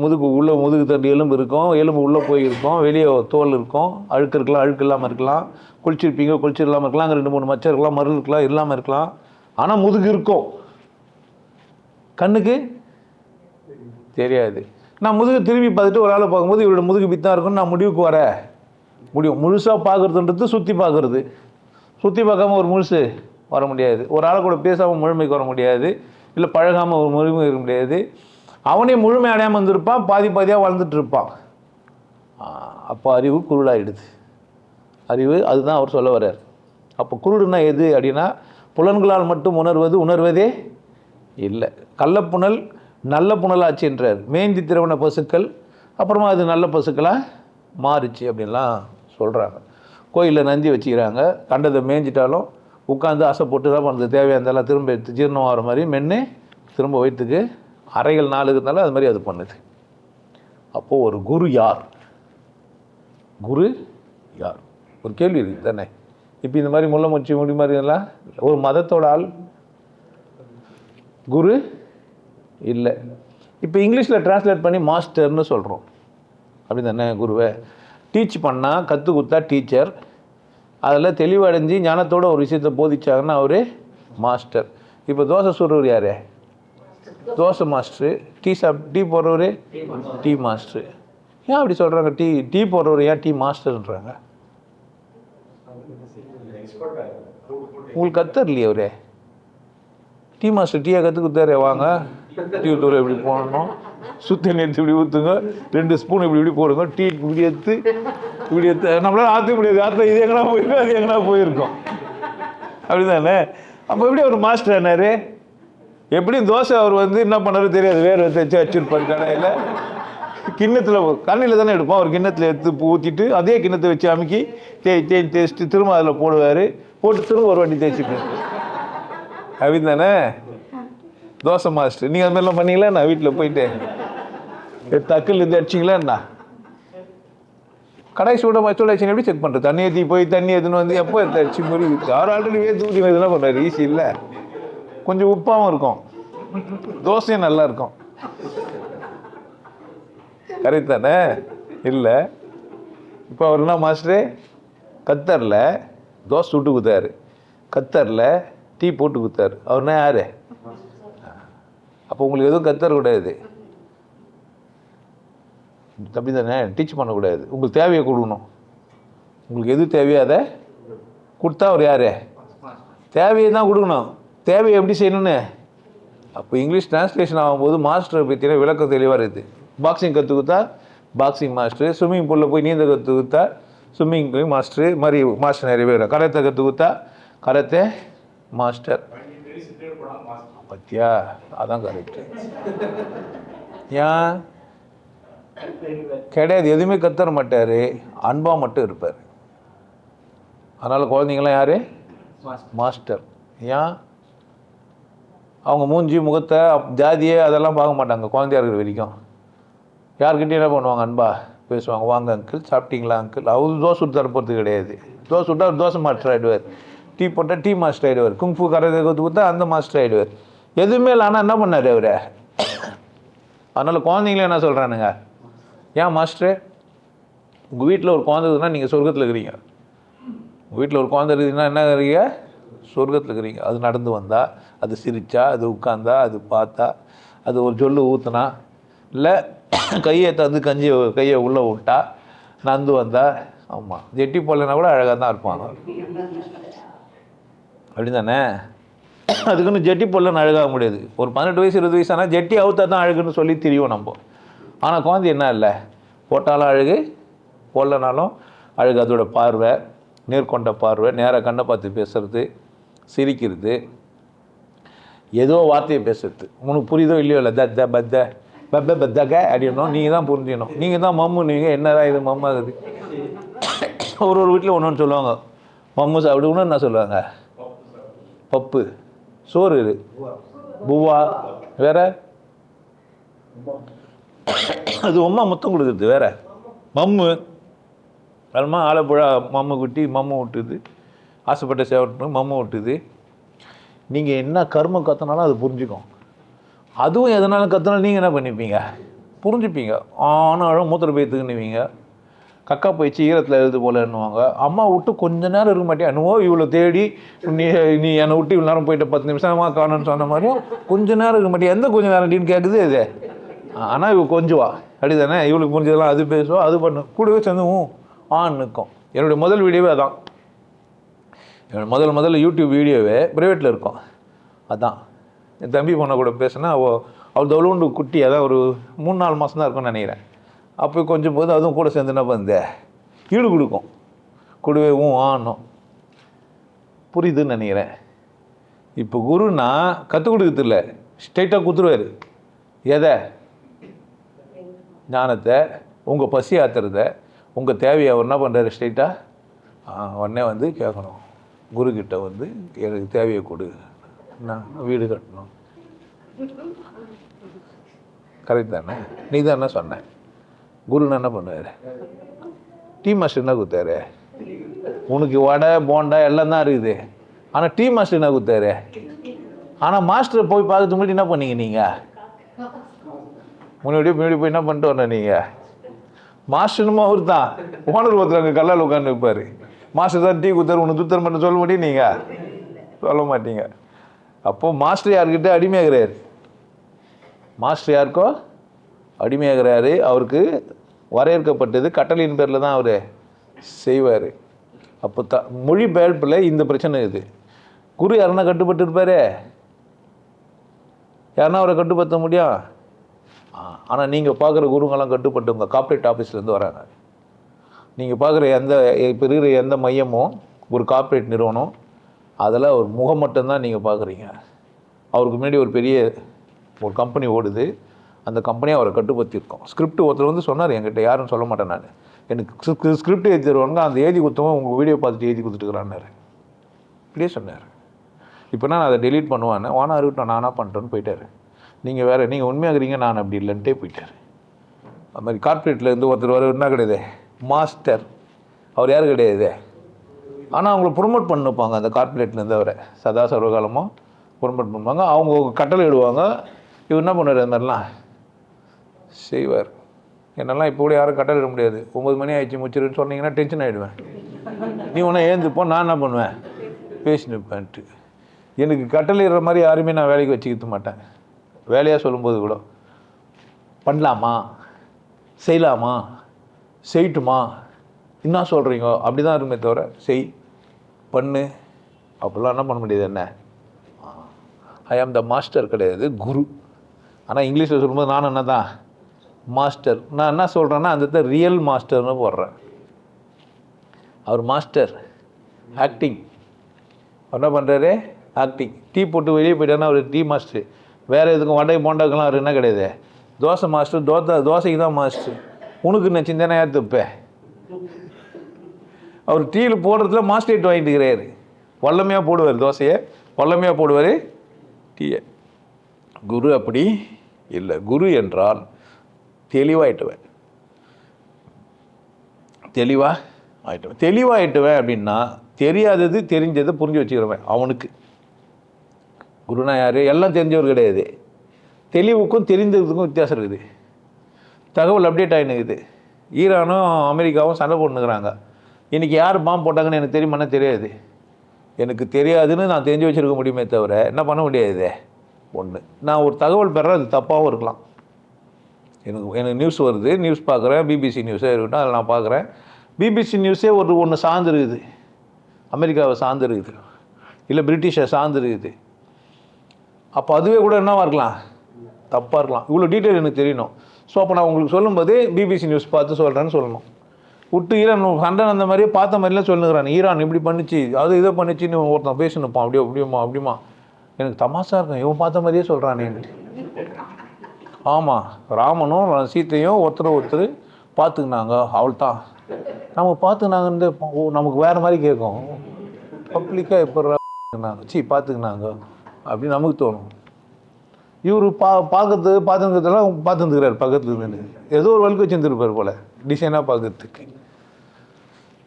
முதுகு உள்ளே முதுகு தண்டு எலும்பு இருக்கும், எலும்பு உள்ளே போயிருக்கும், வெளியே தோல் இருக்கும், அழுக்கு இருக்கலாம், அழுக்கு இல்லாமல் இருக்கலாம், குளிச்சிருப்பீங்க, குளிச்சு இல்லாமல் இருக்கலாம், அங்கே 2 3 மச்சம் இருக்கலாம், மருள் இருக்கலாம், இல்லாமல் இருக்கலாம். ஆனால் முதுகு இருக்கும். கண்ணுக்கு தெரியாது. நான் முதுகு திரும்பி பார்த்துட்டு ஒரு ஆளை பார்க்கும்போது இவரோட முதுகு பித்தான் இருக்குன்னு நான் முடிவுக்கு வர முடியும். முழுசாக பார்க்குறதுன்றது சுற்றி பார்க்குறது. சுற்றி பார்க்காம ஒரு முழுசு வர முடியாது. ஒரு ஆளை கூட பேசாமல் முழுமைக்கு வர முடியாது. இல்லை பழகாமல் ஒரு முழுமை இருக்க முடியாது. அவனே முழுமை அடையாமல் இருந்திருப்பான், பாதியாக வளர்ந்துட்டு இருப்பான். அப்போ அறிவு குருடாயிடுது. அறிவு அதுதான் அவர் சொல்ல வர்றார். அப்போ குருடுனா எது அப்படின்னா, புலன்களால் மட்டும் உணர்வதே இல்லை. கள்ளப்புணல் நல்ல புனலாச்சுன்றார். மேந்தி திருவண்ண பசுக்கள் அப்புறமா அது நல்ல பசுக்களாக மாறுச்சு அப்படின்லாம் சொல்கிறாங்க. கோயிலில் நந்தி வச்சுக்கிறாங்க. கண்டதை மேய்ஞ்சிட்டாலும் உட்காந்து ஆசை போட்டு தான் பண்ணுறது. தேவையானதெல்லாம் திரும்ப எடுத்து ஜீரணம் ஆகிற மாதிரி மென்று திரும்ப வயிற்றுக்கு அறைகள் 4 இருந்தாலும் அது மாதிரி அது பண்ணுது. அப்போது ஒரு குரு யார்? குரு யார்? ஒரு கேள்வி இருக்குது தானே. இப்போ இந்த மாதிரி முள்ள முச்சி முடி மாதிரி எல்லாம் ஒரு மதத்தோட ஆள் குரு இல்லை. இப்போ இங்கிலீஷில் டிரான்ஸ்லேட் பண்ணி மாஸ்டர்னு சொல்கிறோம். அப்படி தானே. குருவை டீச் பண்ணால் கற்றுக் கொடுத்தா டீச்சர். அதில் தெளிவடைஞ்சு ஞானத்தோட ஒரு விஷயத்தை போதிச்சாங்கன்னா அவர் மாஸ்டர். இப்போ தோசை சுடுறவர் யார்? தோசை மாஸ்டரு. டீ போடுறவர் டீ மாஸ்டரு. ஏன் அப்படி சொல்கிறாங்க? டீ போடுறவர் ஏன் டீ மாஸ்டர்ன்றாங்க? உங்களுக்கு கத்தரலையே அவரே. டீ மாஸ்டர் டீயை கற்றுக் கொடுத்தாரு. வாங்க டீ தூரம் இப்படி போடணும், சுத்தி எடுத்து இப்படி ஊற்றுங்க, 2 ஸ்பூன் இப்படி போடுங்க, டீ இப்படி எடுத்து நம்மளால ஆற்ற முடியாது. ஆற்ற இது எங்கன்னா போயிருக்கோம், அது எங்கன்னா போயிருக்கோம். அப்படி தானே. அப்போ எப்படி அவர் மாஸ்டர் ஆனார்? எப்படியும் தோசை அவர் என்ன பண்ணாரு தெரியாது, வேறு வச்சு வச்சுருப்பார் கடையில். கிண்ணத்தில் கண்ணில் தானே எடுப்போம். அவர் கிண்ணத்தில் எடுத்து ஊற்றிட்டு அதே கிண்ணத்தை வச்சு அமுக்கி தேய்ச்சிட்டு திரும்ப அதில் போடுவார். போட்டு திரும்ப ஒரு வாட்டி தேய்ச்சிட்டு. அப்படி தானே தோசை மாஸ்டர். நீங்கள் அது மாதிரிலாம் பண்ணீங்களா? நான் வீட்டில் போயிட்டு தக்கில் இருந்து அடிச்சிங்களா? என்ன கடை சூடாச்சு எப்படி செக் பண்ணுறது? தண்ணி ஏற்றி போய் தண்ணி எதுன்னு எப்போ எடுத்து அடிச்சு முறியுது. அவர் ஆல்ரெடி வேத்து ஊற்றி எதுனா பண்ணுறாரு. ஈஸி இல்லை. கொஞ்சம் உப்பாகவும் இருக்கும், தோசையும் நல்லா இருக்கும். கரெக்ட் தானே? இல்லை. இப்போ அவர் என்ன மாஸ்டரு? கத்தரில் தோசை சுட்டு கொடுத்தாரு, கத்தரில் டீ போட்டு கொடுத்தாரு. அவர்னா யார்? அப்போ உங்களுக்கு எதுவும் கத்தர் கூடாது, தம்பி தானே? டீச் பண்ணக்கூடாது. உங்களுக்கு தேவையை கொடுக்கணும். உங்களுக்கு எது தேவையோ அதை கொடுத்தா அவர் யார்? தேவையை தான் கொடுக்கணும். தேவையை எப்படி செய்யணும்னு அப்போ இங்கிலீஷ் டிரான்ஸ்லேஷன் ஆகும்போது மாஸ்டரை பற்றின விளக்கம் தெளிவாக இருக்குது. பாக்ஸிங் கற்றுக் கொடுத்தா பாக்ஸிங் மாஸ்டர், ஸ்விம்மிங் பூலில் போய் நீந்த கற்றுக் கொடுத்தா ஸ்விம்மிங் மாஸ்டரு மாதிரி மாஸ்டர் நிறைய பேர். கராத்தே கற்றுக் கொடுத்தா கராத்தே மாஸ்டர். பத்தியா? அதான் கரெக்டு. ஏன் கிடையாது? எதுவுமே கத்தர மாட்டார், அன்பாக மட்டும் இருப்பார். அதனால் குழந்தைங்களாம் யார்? மாஸ்டர். ஏன்? அவங்க மூஞ்சி முகத்தை ஜாதியே அதெல்லாம் பார்க்க மாட்டாங்க. குழந்தையா இருக்கிற வரைக்கும் யார்கிட்டையும் என்ன பண்ணுவாங்க? அன்பா பேசுவாங்க. வாங்க அங்கிள், சாப்பிட்டீங்களா அங்கிள்? அவர் தோசை சுட்டு தர போகிறது கிடையாது. தோசை சுட்டால் அவர் தோசை மாஸ்டர் ஆகிடுவார், டீ போட்டால் டீ மாஸ்டர் ஆகிடுவார், குங்ஃபு கராத்தே கற்றுக் கொடுத்தா அந்த மாஸ்டர் ஆகிடுவார். எதுவுமே இல்லை. ஆனால் என்ன பண்ணார் அவர்? அதனால் குழந்தைங்களே என்ன சொல்கிறானுங்க? ஏன் மாஸ்டரு? உங்கள் வீட்டில் ஒரு குழந்தை இருக்குதுன்னா நீங்கள் சொர்க்கத்தில் இருக்கிறீங்க. உங்கள் வீட்டில் ஒரு குழந்தை இருக்குதுன்னா என்ன இருக்கிறீங்க? சொர்க்கத்தில் இருக்கிறீங்க. அது நடந்து வந்தால், அது சிரித்தா, அது உட்காந்தா, அது பார்த்தா, அது ஒரு ஜொல்லு ஊற்றுனா, இல்லை கையை தந்து கையை உள்ளே விட்டா, நந்து வந்தா, ஆமாம் ஜெட்டி போடலைன்னா கூட அழகாக தான் இருப்பாங்க. அப்படி தானே? அதுக்குன்னு ஜெட்டி போடலன்னு அழகாக முடியாது. ஒரு 18 வயசு 20 வயசு ஆனால் ஜெட்டி அவுத்தா தான் அழகுன்னு சொல்லி தெரியும் நம்ம. ஆனால் குழந்தை என்ன இல்லை, போட்டாலும் அழகு, போடலனாலும் அழகு. அதோட பார்வை, நேர்கொண்ட பார்வை, நேராக கண்ணை பார்த்து பேசுறது, சிரிக்கிறது, ஏதோ வார்த்தையை பேசுறது. உனக்கு புரியுதோ இல்லையோ இல்லை, த பத்த பப்ப பத்தக அப்படின்னோம். நீங்கள் தான் புரிஞ்சிக்கணும். நீங்கள் தான் மம்மு. நீங்கள் என்னதான் இது மம்மு ஆகுது? ஒரு வீட்டில் ஒன்று சொல்லுவாங்க, மம்மு சாப்பிடு. ஒன்று என்ன சொல்லுவாங்க? பப்பு. சோறு இது, பூவா வேற, அது அம்மா முத்தம் கொடுக்குறது வேற. மம்மு அதுமா ஆலப்புழா மம்மு குட்டி மம்மு விட்டுது, ஆசைப்பட்ட சேவட்டும் மம்மு விட்டுது. நீங்கள் என்ன கர்மம் கற்றுனாலும் அது புரிஞ்சுக்கும். அதுவும் எதனாலும் கற்றுனாலும் நீங்கள் என்ன பண்ணிப்பீங்க? புரிஞ்சுப்பீங்க. ஆனாலும் மூத்திர போய்த்துக்குன்னுவீங்க, கக்கா போயிடுச்சு ஈரத்தில் எழுது போலன்னுவாங்க. அம்மா விட்டு கொஞ்ச நேரம் இருக்க மாட்டேன். என்னவோ இவ்வளோ தேடி நீ என்னை விட்டு இவ்வளோ நேரம் போயிட்டு 10 நிமிஷமாக காணுன்னு சொன்ன மாதிரியும் கொஞ்ச நேரம் இருக்க மாட்டேன். எந்த கொஞ்சம் நேரம் அப்படின்னு கேட்குது இது. ஆனால் இவள் கொஞ்சுவா, அப்படி தானே? இவளுக்கு புரிஞ்சதெல்லாம் அது பேசுவா, அது பண்ணும், கூடவே சேர்ந்துவும் ஆண் நிற்கும். என்னுடைய முதல் வீடியோவே அதான். என்னோட முதல்ல யூடியூப் வீடியோவே ப்ரைவேட்டில் இருக்கும். அதான் என் தம்பி பொண்ணை கூட பேசினா அவள் தவளோண்டு குட்டி, அதான் ஒரு 3-4 மாதம் தான் இருக்கும்னு நினைக்கிறேன். அப்போ கொஞ்சம் போது அதுவும் கூட சேர்ந்து என்ன பண்ணுது, ஈடு கொடுக்கும், கூடவே ஆணும். புரியுதுன்னு நினைக்கிறேன். இப்போ குருன்னா கற்றுக் கொடுக்குறது இல்லை, ஸ்ட்ரைட்டாக குத்துருவார். எதை? ஞானத்தை, உங்கள் பசி ஆத்துறத, உங்கள் தேவையை அவர் என்ன பண்ணுறாரு? ஸ்ட்ரைட்டாக உடனே வந்து கேட்கணும். குருக்கிட்ட வந்து எனக்கு தேவையை கொடு, நான் வீடு கட்டணும். கரெக்ட் தானே? நீ தான் என்ன சொன்ன? குருன்னு என்ன பண்ணுவார்? டீ மாஸ்டர் என்ன கொடுத்தாரு? உனக்கு வடை போண்டா எல்லாம் தான் இருக்குது. ஆனால் டீ மாஸ்டர் என்ன கொடுத்தாரு? ஆனால் மாஸ்டரை போய் பார்க்கறதுக்கு முன்னாடி என்ன பண்ணீங்க நீங்கள்? முன்னாடி போய் என்ன பண்ணிட்டு வரணும் நீங்கள்? மாஸ்டர்னுமா அவர் தான், ஓனர் ஒருத்தர் அங்கே கல்லால் உட்காந்து வைப்பார். மாஸ்டர் தான் டீ கொடுத்தாரு, உனக்கு துத்தர் மட்டும் சொல்ல முடியும் நீங்கள்? சொல்ல மாட்டீங்க. அப்போது மாஸ்டர் யார்கிட்ட அடிமையாகிறாரு? மாஸ்டர் யாருக்கோ அடிமையாகிறாரு. அவருக்கு வரையறுக்கப்பட்டது கட்டளையின் பேரில் தான் அவர் செய்வார். அப்போ மொழிபெயர்ப்பில் இந்த பிரச்சனை இது. குரு யாருன்னா கட்டுப்பட்டு இருப்பார்? யாருன்னா அவரை கட்டுப்படுத்த முடியும்? ஆனால் நீங்கள் பார்க்குற குருங்கெல்லாம் கட்டுப்பட்டு உங்கள் கார்ப்பரேட் ஆஃபீஸ்லேருந்து வராங்க. நீங்கள் பார்க்குற இப்போ இருக்கிற எந்த மையமும் ஒரு கார்ப்பரேட் நிறுவனம், அதில் ஒரு முகம் மட்டும்தான் நீங்கள் பார்க்குறீங்க. அவருக்கு முன்னாடி ஒரு பெரிய ஒரு கம்பெனி ஓடுது, அந்த கம்பெனியை அவரை கட்டுப்படுத்தியிருக்கோம். ஸ்கிரிப்ட் ஒருத்தர் வந்து சொன்னார் என்கிட்ட, யாருன்னு சொல்ல மாட்டேன் நான், எனக்கு ஸ்கிரிப்ட் எழுதி தருவாங்க, அந்த எழுதி கொடுத்தவங்க உங்கள் வீடியோ பார்த்துட்டு எழுதி கொடுத்துட்டுக்கிறான்னாரு. இப்படியே சொன்னார். இப்போ நான் அதை டெலீட் பண்ணுவானே, வானா இருக்கட்டும் நானாக பண்ணுறேன்னு போயிட்டார். நீங்கள் வேறு, நீங்கள் உண்மையாகிறீங்க, நான் அப்படி இல்லைன்ட்டே போயிட்டார். அது மாதிரி கார்ப்பரேட்லேருந்து ஒருத்தர் வர என்ன கிடையாது, மாஸ்டர். அவர் யார் கிடையாது, ஆனால் அவங்கள ப்ரொமோட் பண்ணிப்பாங்க அந்த கார்ப்பரேட்லேருந்து. அவரை சதா சர்வகாலமாக ப்ரொமோட் பண்ணுவாங்க. அவங்க கட்டளை இடுவாங்க, இவர் என்ன பண்ணுவார், அது மாதிரிலாம் செய்வார். என்னெல்லாம் இப்போ கூட யாரும் கட்டளிட முடியாது. 9 மணி ஆயிடுச்சு முடிச்சிருன்னு சொன்னீங்கன்னா டென்ஷன் ஆகிடுவேன். நீ ஒன்றா ஏந்துப்போ, நான் என்ன பண்ணுவேன், பேசினுப்பேன்ட்டு. எனக்கு கட்டளையிடுற மாதிரி யாருமே நான் வேலைக்கு வச்சுக்கிட்டு மாட்டேன். வேலையாக சொல்லும்போது கூட பண்ணலாமா, செய்யலாமா, செய்யட்டுமா, என்ன சொல்கிறீங்க அப்படி தான் இருக்குமே தவிர செய் பண்ணு அப்படிலாம் என்ன பண்ண முடியாது. என்ன ஐ ஆம் த மாஸ்டர் கிடையாது, குரு. ஆனால் இங்கிலீஷில் சொல்லும்போது நான் என்ன தான் மாஸ்டர். நான் என்ன சொல்கிறேன்னா அந்த ரியல் மாஸ்டர்னு போடுறேன். அவர் மாஸ்டர் ஆக்டிங். என்ன பண்ணுறாரு, ஆக்டிங். டீ போட்டு வெளியே போயிட்டாருன்னா அவர் டீ மாஸ்டர். வேறு எதுக்கும் வடை போண்டாக்கெல்லாம் அவர் என்ன கிடையாது, தோசை மாஸ்டர். தோசைக்கு தான் மாஸ்டர். உனக்கு என்ன சிந்தனை ஏற்றுப்பேன். அவர் டீயில் போடுறதுல மாஸ்டரேட் வாங்கிட்டு இருக்கிறாரு. வல்லமையாக போடுவார் தோசையை, வல்லமையாக போடுவார் டீயை. குரு அப்படி இல்லை. குரு என்றால் தெளிவாயிட்டுவேன். தெளிவாயிட்டுவேன் அப்படின்னா தெரியாதது தெரிஞ்சதை புரிஞ்சு வச்சுக்கிறவன் அவனுக்கு குருனா யார்? எல்லாம் தெரிஞ்சவர் கிடையாது. தெளிவுக்கும் தெரிந்ததுக்கும் வித்தியாசம் இருக்குது. தகவல் அப்டேட் ஆகினுக்குது. ஈரானும் அமெரிக்காவும் சண்டை போட்டுனுக்குறாங்க. இன்றைக்கி யார் பாம்பு போட்டாங்கன்னு எனக்கு தெரியுமானா தெரியாது. எனக்கு தெரியாதுன்னு நான் தெரிஞ்சு வச்சுருக்க முடியுமே தவிர என்ன பண்ண முடியாது. ஒன்று, நான் ஒரு தகவல் பெறேன், அது தப்பாகவும் இருக்கலாம். எனக்கு நியூஸ் வருது, நியூஸ் பார்க்குறேன், பிபிசி நியூஸே இருக்கட்டும், அதில் நான் பார்க்குறேன். பிபிசி நியூஸே ஒன்று சார்ந்துருக்குது, அமெரிக்காவை சார்ந்துருக்குது, இல்லை பிரிட்டிஷை சார்ந்துருக்குது. அப்போ அதுவே கூட என்னவாக இருக்கலாம், தப்பாக இருக்கலாம். இவ்வளோ டீட்டெயில் எனக்கு தெரியணும். ஸோ அப்போ நான் உங்களுக்கு சொல்லும்போது பிபிசி நியூஸ் பார்த்து சொல்கிறேன்னு சொல்லணும். விட்டு ஈரான் சண்டை அந்த மாதிரியே பார்த்த மாதிரிலாம் சொல்லுங்கிறான். ஈரான் இப்படி பண்ணிச்சு, அது இதை பண்ணிச்சுன்னு ஒருத்தன் பேசணுப்பான். அப்படியுமா எனக்கு தமாஷா இருக்கும். இவன் பார்த்த மாதிரியே சொல்கிறானே. ஆமாம், ராமனும் சீத்தையும் ஒருத்தர் பார்த்துக்கினாங்க, அவள் தான் நம்ம பார்த்துக்கினாங்கன்னு நமக்கு வேறு மாதிரி கேட்கும். பப்ளிக்காக எப்போ பார்த்துக்கினாங்க அப்படின்னு நமக்கு தோணும். இவர் பார்த்துக்கிறதெல்லாம் பார்த்துருக்கிறார் பக்கத்துல இருந்து. ஏதோ ஒரு வழுக்கு வச்சுருந்துருப்பார் போல், டிசைனாக பார்க்கறதுக்கு.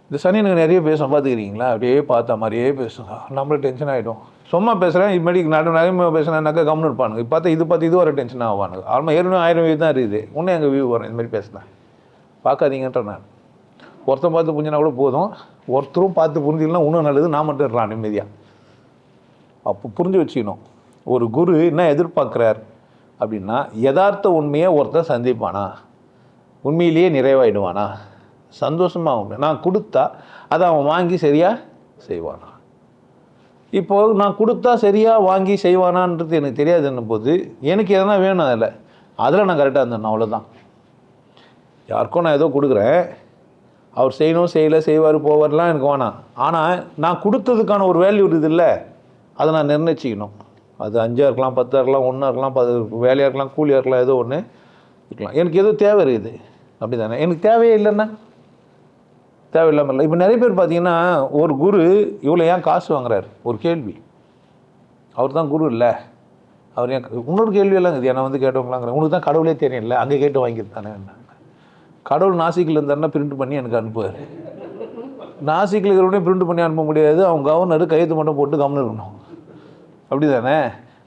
இந்த சனி எனக்கு நிறைய பேசும், பார்த்துக்கிறீங்களா, அப்படியே பார்த்த மாதிரியே பேசுங்க. நம்மளும் டென்ஷன் ஆகிடும். சும்மா பேசுகிறேன், இதுமாதிரி நிறைய பேசுனாக்கா கம்னு இருப்பானுங்க. பார்த்து இது வர டென்ஷன் ஆவானுங்க. ஆல்மா ஏற்கனவே 1000 வியூ தான் இருக்குது. இன்னும் எங்கள் வியூ வரும். இந்த மாதிரி பேசுகிறேன், பார்க்காதீங்கன்ற நான். ஒருத்தன் பார்த்து புரிஞ்சினா கூட போதும். ஒருத்தரும் பார்த்து புரிஞ்சிக்கலாம் இன்னும் நல்லது. நான் மட்டும் இருக்கலாம் நிம்மதியாக. அப்போ புரிஞ்சு வச்சுக்கணும், ஒரு குரு என்ன எதிர்பார்க்குறார் அப்படின்னா, யதார்த்த உண்மையை ஒருத்தர் சந்திப்பானா, உண்மையிலேயே நிறைவாயிடுவானா, சந்தோஷமாக நான் கொடுத்தா அதை அவன் வாங்கி சரியாக செய்வானா. இப்போது நான் கொடுத்தா சரியாக வாங்கி செய்வானான்றது எனக்கு தெரியாதுன்னும் போது எனக்கு எதனா வேணும், அதில் நான் கரெக்டாக இருந்தேன். அவ்வளோதான். யாருக்கும் நான் ஏதோ கொடுக்குறேன், அவர் செய்யணும் செய்வார் போவார்லாம் எனக்கு வேணாம். ஆனால் நான் கொடுத்ததுக்கான ஒரு வேல்யூ இருக்குது இல்லை, அதை நான் நிர்ணயிச்சிக்கணும். அது 5 இருக்கலாம், 10 இருக்கலாம், 1 இருக்கலாம், 10 வேலையாக இருக்கலாம், கூலியாக இருக்கலாம், ஏதோ ஒன்று இருக்கலாம். எனக்கு ஏதோ தேவை இருக்குது அப்படி தானே. எனக்கு தேவையே இல்லைன்னா தேவையில்லாமல் இல்லை. இப்போ நிறைய பேர் பார்த்தீங்கன்னா, ஒரு குரு இவ்வளோ ஏன் காசு வாங்குறாரு ஒரு கேள்வி. அவர் தான் குரு இல்லை, அவர் ஏன் இன்னொரு கேள்வியெல்லாம் இது என்னை வந்து கேட்டவங்களாங்கிற. உனக்கு தான் கடவுளே தெரியல, அங்கே கேட்டு வாங்கிட்டு தானே. கடவுள் நாசிக்கில் இருந்தாருன்னா பிரிண்ட் பண்ணி எனக்கு அனுப்புவார். நாசிக்கில் இருக்கிறவனே பிரிண்ட் பண்ணி அனுப்ப முடியாது. அவங்க கவர்னர் கையெழுத்து மட்டும் போட்டு கவர்னர் இருக்கணும். அப்படி தானே.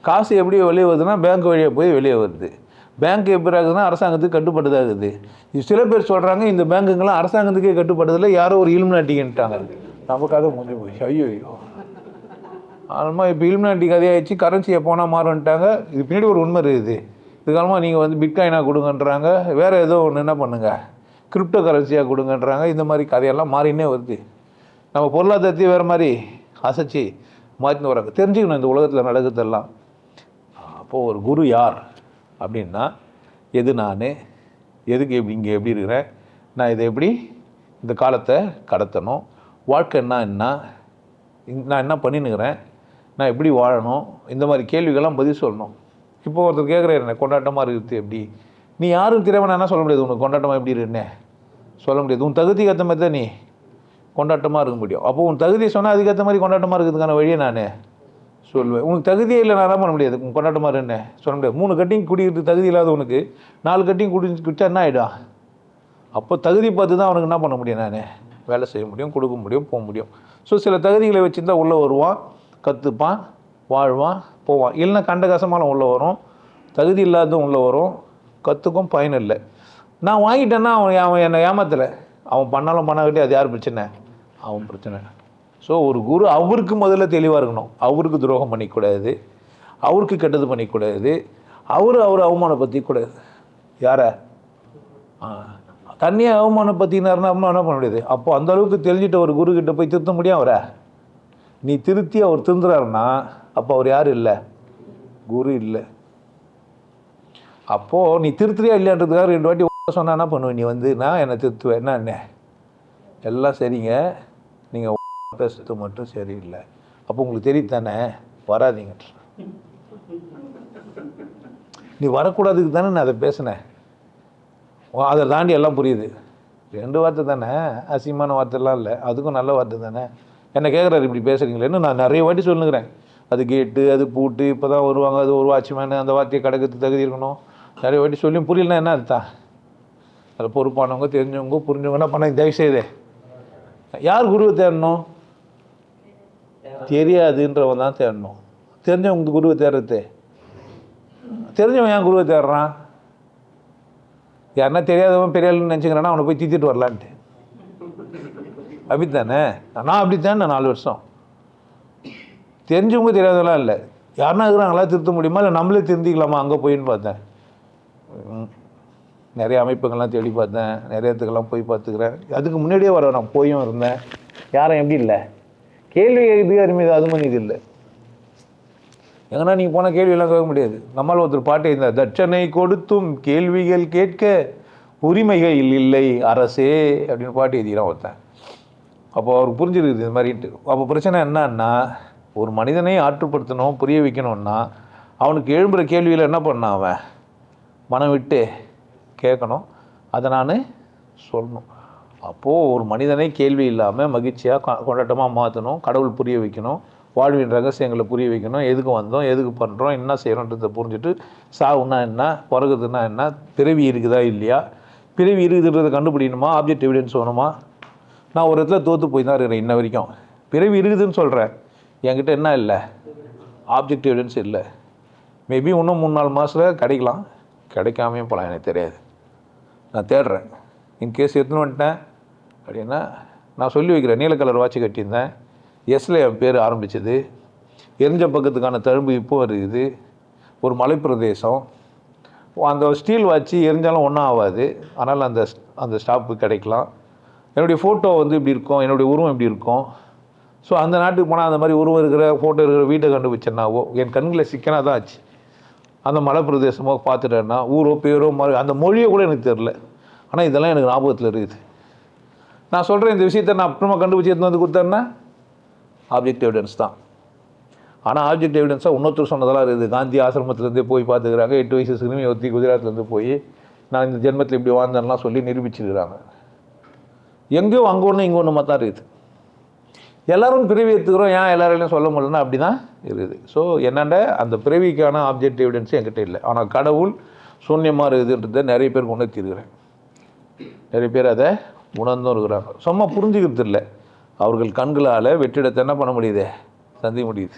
காசு எப்படி வெளியே வருதுன்னா பேங்க் வழியாக போய் வெளியே வருது. பேங்க் எப்படி ஆகுதுன்னா அரசாங்கத்துக்கு கட்டுப்பட்டதாகுது. சில பேர் சொல்கிறாங்க இந்த பேங்குங்கெல்லாம் அரசாங்கத்துக்கே கட்டுப்பட்டதில்லை, யாரோ ஒரு இலுமினாட்டின்ட்டாங்க. நமக்காக முடிஞ்சு போய் ஐயோ ஆல்மா இப்போ இலுமினாட்டி கதையாகிடுச்சு. கரன்சியை போனால் மாறுன்ட்டாங்க. இது பின்னாடி ஒரு உண்மை இருக்குது. இதுக்காலமாக நீங்கள் வந்து பிட்காயினாக கொடுங்கன்றாங்க, வேறு ஏதோ ஒன்று என்ன பண்ணுங்கள் கிரிப்டோ கரன்சியாக கொடுங்கன்றாங்க. இந்த மாதிரி கதையெல்லாம் மாறினே வருது. நம்ம பொருளாதாரத்தையும் வேறு மாதிரி அசைச்சி மாற்றின்னு வராங்க. தெரிஞ்சுக்கணும் இந்த உலகத்தில் நடக்கிறதெல்லாம். அப்போது ஒரு குரு யார் அப்படின்னா, எது நான், எதுக்கு எப்படி இங்கே எப்படி இருக்கிறேன், நான் இதை எப்படி இந்த காலத்தை கடத்தணும், வாழ்க்கைன்னா என்ன, நான் என்ன பண்ணின்னுக்கிறேன், நான் எப்படி வாழணும், இந்த மாதிரி கேள்விகள்லாம் பதில் சொல்லணும். இப்போ ஒருத்தர் கேட்குறேன், என்ன கொண்டாட்டமாக இருக்குது எப்படி, நீ யாரும் தெரியாமல் என்ன சொல்ல முடியாது. உனக்கு கொண்டாட்டமாக எப்படி இருக்குன்னு சொல்ல முடியாது. உன் தகுதிக்கு ஏற்ற மாதிரி தான் நீ கொண்டாட்டமாக இருக்க முடியும். அப்போ உன் தகுதியை சொன்னால் அதுக்கேற்ற மாதிரி கொண்டாட்டமாக இருக்கிறதுக்கான வழியை நான் சொல்லுவேன். உனக்கு தகுதியே இல்லை, நான் தான் பண்ண முடியாது. உன் கொண்டாட்டமாக இருன்னு சொல்ல முடியாது. 3 கட்டிங் குடிக்கிறது தகுதி இல்லாத உனக்கு 4 கட்டிங் குடிச்சா என்ன ஆகிடும். அப்போ தகுதி பார்த்து தான் அவனுக்கு என்ன பண்ண முடியும், நான் வேலை செய்ய முடியும், கொடுக்க முடியும், போக முடியும். ஸோ சில தகுதிகளை வச்சுருந்தா உள்ளே வருவான், கற்றுப்பான், வாழ்வான், போவான். இல்லைன்னா கண்ட கசமாலம் உள்ளே வரும், தகுதி இல்லாததும் உள்ளே வரும், கற்றுக்கும் பயன் இல்லை. நான் வாங்கிட்டேன்னா அவன் என்னை ஏமாத்தலை. அவன் பண்ணாலும் பண்ணாக்கிட்டே அது யார் பிரச்சனை? அவன் பிரச்சனை. ஸோ ஒரு குரு அவருக்கு முதல்ல தெளிவாக இருக்கணும். அவருக்கு துரோகம் பண்ணிக்கூடாது, அவருக்கு கெட்டது பண்ணிக்கூடாது, அவர் அவமானப்படுத்திக்கூடாது. யாரை? தண்ணியை அவமானப்படுத்தினாருன்னா என்ன பண்ண முடியாது? அப்போ அந்த அளவுக்கு தெரிஞ்சுட்டு ஒரு குரு கிட்ட போய் திருத்த முடியும் அவரை? நீ திருத்தி அவர் திருந்துறாருன்னா அப்போ அவர் யார் இல்லை? குரு இல்லை. அப்போது நீ திருத்துறியா இல்லைன்றதுக்காக 2 வாட்டி சொன்னா என்ன பண்ணுவேன்? நீ வந்து நான் என்னை திருத்துவேன் என்ன எல்லாம் சரிங்க, நீங்கள் பேசுறது மட்டும் சரியில்லை. அப்போ உங்களுக்கு தெரியுது தானே, வராதிங்க. நீ வரக்கூடாதுக்கு தானே நான் அதை பேசினேன். அதை தாண்டி எல்லாம் புரியுது. 2 வார்த்தை தானே, அசிங்கமான வார்த்தைலாம் இல்லை, அதுக்கும் நல்ல வார்த்தை தானே. என்ன கேட்குறாரு இப்படி பேசுகிறீங்களேன்னு நான் நிறைய வாட்டி சொல்லுங்கிறேன். அது கேட்டு அது பூட்டு இப்போ தான் வருவாங்க, அது ஒரு வாட்ச்மேனு, அந்த வார்த்தையை கடக்கிறதுக்கு தகுதி இருக்கணும், நிறைய வாட்டி சொல்லியும் புரியலன்னா என்ன அர்த்தம்? அதில் பொறுப்பானவங்க, தெரிஞ்சவங்க, புரிஞ்சவங்கன்னா பண்ண தயவுசெய்து யார் குருவை தேடணும்? தெரியாதுன்றவன் தான் தேடணும். தெரிஞ்சவங்க குருவை தேடுறது. தெரிஞ்சவன் ஏன் குருவை தேடுறான்? யாருன்னா தெரியாதவன் பெரிய ஆளுன்னு நினச்சிக்கிறான்னா அவனை போய் தீத்திட்டு வரலான்ட்டு. அப்படித்தானே? நான் அப்படித்தான். நான் 4 வருஷம் தெரிஞ்சவங்க தெரியாதவெல்லாம் இல்லை, யாருன்னா இருக்கிறாங்களா திருத்த முடியுமா, இல்லை நம்மளே திருந்திக்கலாமா அங்கே போயின்னு பார்த்தேன். நிறைய அமைப்புகள்லாம் தேடி பார்த்தேன், நிறைய இடத்துக்கெல்லாம் போய் பார்த்துக்கிறேன். அதுக்கு முன்னாடியே வர நான் போயும் இருந்தேன். யாரும் எப்படி இல்லை, கேள்வி கேட்குறது யாருமே அது மாதிரி இது இல்லை. எங்கன்னா நீங்கள் போனால் கேள்வியெல்லாம் கேட்க முடியாது. நம்மளால் ஒருத்தர் பாட்டு இந்த தட்சணை கொடுத்தும் கேள்விகள் கேட்க உரிமைகள் இல்லை அரசே அப்படின்னு பாட்டு எழுதிக்கிறான் ஒருத்தன். அப்போ அவருக்கு புரிஞ்சிருக்குது இது மாதிரின்ட்டு. அப்போ பிரச்சனை என்னன்னா, ஒரு மனிதனை ஆற்றுப்படுத்தணும், புரிய வைக்கணும்னா அவனுக்கு எழும்புகிற கேள்வியில் என்ன பண்ணான்? அவன் மனம் விட்டு கேட்கணும், அதை நான் சொல்லணும். அப்போது ஒரு மனிதனை கேள்வி இல்லாமல் மகிழ்ச்சியாக கொண்டாட்டமாக மாற்றணும், கடவுள் புரிய வைக்கணும், வாழ்வின் ரகசியங்களை புரிய வைக்கணும், எதுக்கு வந்தோம், எதுக்கு பண்ணுறோம், என்ன செய்கிறோன்றதை புரிஞ்சுட்டு சாவுன்னா என்ன, பிறகுதுன்னா என்ன, பிறவி இருக்குதா இல்லையா, பிறவி இருக்குதுன்றதை கண்டுபிடிக்கணுமா, ஆப்ஜெக்ட் எவிடன்ஸ் வேணுமா? நான் ஒரு இடத்துல தோற்று போய் தான் இருக்கிறேன் இன்ன வரைக்கும். பிறவி இருக்குதுன்னு சொல்கிறேன், என்கிட்ட என்ன இல்லை? ஆப்ஜெக்ட் எவிடன்ஸ் இல்லை. மேபி இன்னும் 3-4 மாதத்தில் கிடைக்கலாம், கிடைக்காமையும் போகலாம், எனக்கு தெரியாது. நான் தேடுறேன். இன்கேஸ் எடுத்துன்னு வந்துட்டேன் அப்படின்னா நான் சொல்லி வைக்கிறேன். நீல கலர் வாட்ச் கட்டியிருந்தேன், எஸ்ல என் பேர் ஆரம்பிச்சது, எரிஞ்ச பக்கத்துக்கான தழும்பு இப்போ வருது, ஒரு மலைப்பிரதேசம், அந்த ஸ்டீல் வாட்ச் எரிஞ்சாலும் ஒன்றும் ஆகாது, ஆனால் அந்த ஸ்டாப்பு கிடைக்கலாம். என்னுடைய ஃபோட்டோ வந்து இப்படி இருக்கும், என்னுடைய உருவம் இப்படி இருக்கும். ஸோ அந்த நாட்டுக்கு போனால் அந்த மாதிரி உருவம் இருக்கிற ஃபோட்டோ இருக்கிற வீட்டை கண்டுபிடிச்சேன்னாவோ என் கண்களை சிக்கனா தான் ஆச்சு. அந்த மலை பிரதேசமோ பார்த்துட்டேன்னா ஊரோ பேரோ அந்த மொழியோ கூட எனக்கு தெரில, ஆனால் இதெல்லாம் எனக்கு ஞாபகத்தில் இருக்குது. நான் சொல்கிறேன் இந்த விஷயத்தை நான் அப்புறமா கண்டுபிடிச்சி எடுத்து வந்து கொடுத்தேன்னா ஆப்ஜெக்ட் எவிடன்ஸ் தான். ஆனால் ஆப்ஜெக்ட் எவிடன்ஸாக இன்னொருத்தர் சொன்னதெல்லாம் இருக்குது. காந்தி ஆசிரமத்துலேருந்தே போய் பார்த்துக்கிறாங்க. 8 வயசு சிறுமி ஒருத்தி குஜராத்லேருந்து போய் நான் இந்த ஜென்மத்தில் இப்படி வாழ்ந்தேன்லாம் சொல்லி நிரூபிச்சிருக்கிறாங்க. எங்கேயோ அங்கே ஒன்று இங்கே ஒன்று தான் இருக்குது. எல்லோரும் பிறவி எடுத்துக்கிறோம், ஏன் எல்லாரையும் சொல்ல முடியலன்னா அப்படி தான் இருக்குது. ஸோ என்னென்ன அந்த பிறவிக்கான ஆப்ஜெக்ட் எவிடன்ஸும் என்கிட்ட இல்லை. ஆனால் கடவுள் சூன்யமாக இருக்குதுன்றதை நிறைய பேர் உணர்த்திருக்கிறேன். நிறைய பேர் அதை உணர்ந்தும் இருக்கிறாங்க, சும்மா புரிஞ்சுக்கிறது இல்லை. அவர்கள் கண்களால் வெற்றிடத்தை என்ன பண்ண முடியுது, சந்திக்க முடியுது.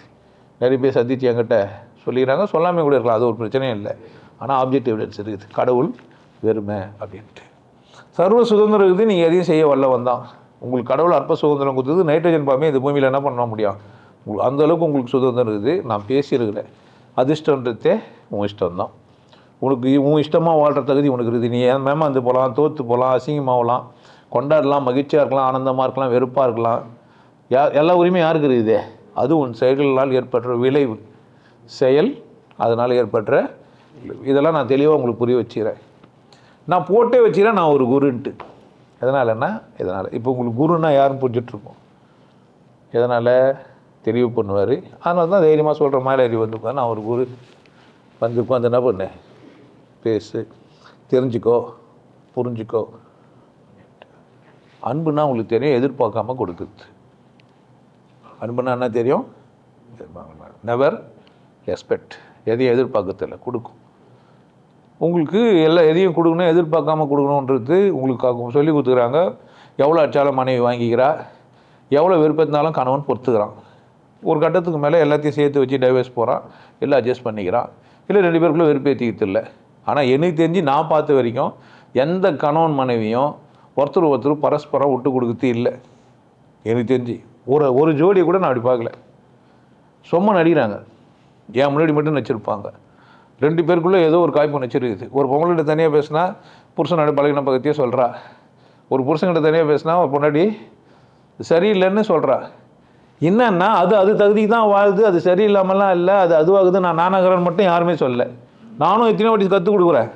நிறைய பேர் சந்தித்து என்கிட்ட சொல்லிக்கிறாங்க, சொல்லாமல் கூட இருக்கலாம், அது ஒரு பிரச்சனையும் இல்லை. ஆனால் ஆப்ஜெக்ட் எவிடன்ஸ் இருக்குது, கடவுள் வெறுமை அப்படின்ட்டு. சர்வ சுதந்திரம் இருக்குது, நீங்கள் எதையும் செய்ய வல்லவன் தான். உங்களுக்கு கடவுள் அற்ப சுதந்திரம் கொடுத்தது. நைட்ரஜன் பாமே இந்த பூமியில் என்ன பண்ண முடியும், உங்களுக்கு அந்தளவுக்கு உங்களுக்கு சுதந்திரம் இருக்குது. நான் பேசியிருக்கிறேன், அதிர்ஷ்டன்றதே உன் இஷ்டம்தான். உனக்கு உன் இஷ்டமாக வாழ்கிற தகுதி உனக்கு இருக்குது. நீ ஏன் மேமாந்து போகலாம், தோற்று போகலாம், அசிங்கமாகலாம், கொண்டாடலாம், மகிழ்ச்சியாக இருக்கலாம், ஆனந்தமாக இருக்கலாம், வெறுப்பாக இருக்கலாம். எல்லா உரிமையும் யாருக்கு இருக்குது? அது உன் செயல்களால் ஏற்படுற விளைவு, செயல் அதனால் ஏற்படுற இதெல்லாம் நான் தெளிவாக உங்களுக்கு புரிய வச்சுக்கிறேன். நான் போட்டே வச்சுக்கிறேன் நான் ஒரு குருன்ட்டு. எதனாலன்னா இதனால் இப்போ உங்களுக்கு குருன்னா யாருன்னு புரிஞ்சிட்ருக்கோம். எதனால் தெளிவு பண்ணுவார். அதனால தான் தைரியமாக சொல்கிற மேலே அறிவு வந்து நான் ஒரு குரு வந்து உட்காந்து என்ன பண்ணேன், பேசு, தெரிஞ்சுக்கோ, புரிஞ்சுக்கோ. அன்புனா உங்களுக்கு தெரியும், எதிர்பார்க்காம கொடுக்குது. அன்புனா என்ன தெரியும், நெவர் எக்ஸ்பெக்ட், எதையும் எதிர்பார்க்கறதில்லை, கொடுக்கும். உங்களுக்கு எதையும் கொடுக்கணும், எதிர்பார்க்காம கொடுக்கணுன்றது உங்களுக்கு சொல்லி கொடுத்துக்கிறாங்க. எவ்வளோ அச்சாலும் மனைவி வாங்கிக்கிறா, எவ்வளோ விருப்பத்தினாலும் கணவன் பொறுத்துக்கிறான். ஒரு கட்டத்துக்கு மேலே எல்லாத்தையும் சேர்த்து வச்சு டைவர்ஸ் போகிறான், எல்லாம் அட்ஜஸ்ட் பண்ணிக்கிறான். இல்லை 2 பேருக்குள்ளே வெறுப்பேற்றிக்கிறது இல்லை. ஆனால் எனக்கு தெரிஞ்சு நான் பார்த்த வரைக்கும் எந்த கணவன் மனைவியும் ஒருத்தர் பரஸ்பரம் விட்டு கொடுக்குறது இல்லை எனக்கு தெரிஞ்சு. ஒரு ஜோடியை கூட நான் அப்படி பார்க்கல. சும்மா நடிக்கிறாங்க, என் முன்னாடி மட்டும் நடிச்சிருப்பாங்க. 2 பேருக்குள்ளே ஏதோ ஒரு காய்ப்பு நடிச்சிருக்குது. ஒரு பொம்பளைகிட்ட தனியாக பேசினா புருஷனோட பழகின பக்கத்தையே சொல்கிறா. ஒரு புருஷன்கிட்ட தனியாக பேசினா ஒரு பொண்டாடி சரியில்லைன்னு சொல்கிறா. என்னன்னா அது தகுதிக்கு தான் வாழுது, அது சரியில்லாமலாம் இல்லை, அது அதுவாகுது. நான் நானாகிறேன்னு மட்டும் யாருமே சொல்லலை. நானும் எத்தனை வாட்டி கற்றுக் கொடுக்குறேன்.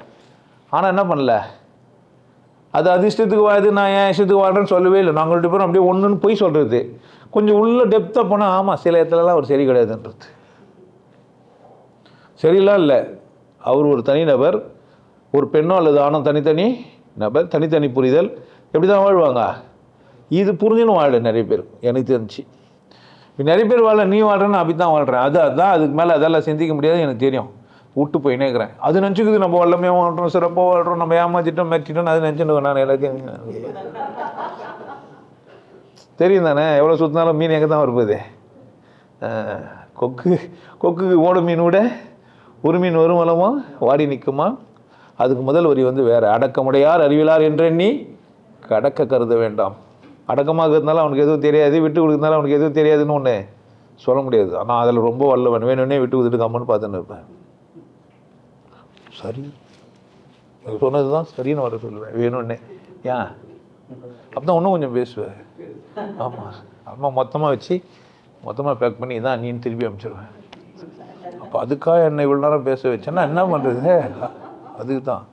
ஆனால் என்ன பண்ணல, அது இஷ்டத்துக்கு வாழுது, நான் ஏன் இஷ்டத்துக்கு வாழ்றேன்னு சொல்லவே இல்லை. நாங்கள் 2 பேரும் அப்படியே ஒன்றுன்னு போய் சொல்கிறது. கொஞ்சம் உள்ள டெப்த்தாக போனால் ஆமாம் சில இடத்துலலாம் அவர் சரி கிடையாதுன்றது. சரியில்லாம் இல்லை, அவர் ஒரு தனி நபர், ஒரு பெண்ணோ அல்லது ஆணோ தனித்தனி நபர், தனித்தனி புரிதல், எப்படி தான் வாழ்வாங்க. இது புரிஞ்சுன்னு வாழ நிறைய பேர் எனக்கு தெரிஞ்சு. நிறைய பேர் வாழ நீ வாழ்றேன்னு அப்படி தான் வாழ்கிறேன், அதுதான் அதுக்கு மேலே அதெல்லாம் சிந்திக்க முடியாது எனக்கு தெரியும். விட்டு போய் நினைக்கிறேன். அது நினச்சிக்குது நம்ம வல்லமே வாழ்கிறோம், சிறப்பாக வாழ்கிறோம், நம்ம ஏமாற்றிட்டோம் மெச்சிட்டோம், அது நினச்சிட்டு நான் எல்லாத்தையும் தெரியும் தானே. எவ்வளோ சுற்றினாலும் மீன் எங்கே தான் வருது. கொக்கு ஓட மீன் விட ஒரு மீன் வரும் வளமா வாடி நிற்குமா. அதுக்கு முதல் வரி வேறு. அடக்கமுடையார் அறிவிலார் என்றெண்ணி கடக்க கருத வேண்டாம். அடக்கமாக இருந்தாலும் அவனுக்கு எதுவும் தெரியாது, விட்டு கொடுக்குறதுனால அவனுக்கு எதுவும் தெரியாதுன்னு ஒன்று சொல்ல முடியாது. ஆனால் அதில் ரொம்ப வல்லவன், வேணும்னே விட்டு கொடுத்துட்டு கம்மன்னு பார்த்துன்னு இருப்பேன். சரி சொன்னது தான் சரின்னு வர சொல்லுவேன் வேணும்னே. ஏன் அப்போ தான் இன்னும் கொஞ்சம் பேசுவேன். ஆமாம் மொத்தமாக வச்சு மொத்தமாக பேக் பண்ணி இதான் நீன்னு திருப்பி அனுப்பிச்சிடுவேன். அப்போ அதுக்காக என்னை இவ்வளோ நேரம் பேச வச்சேன்னா என்ன பண்ணுறது. அதுக்கு தான்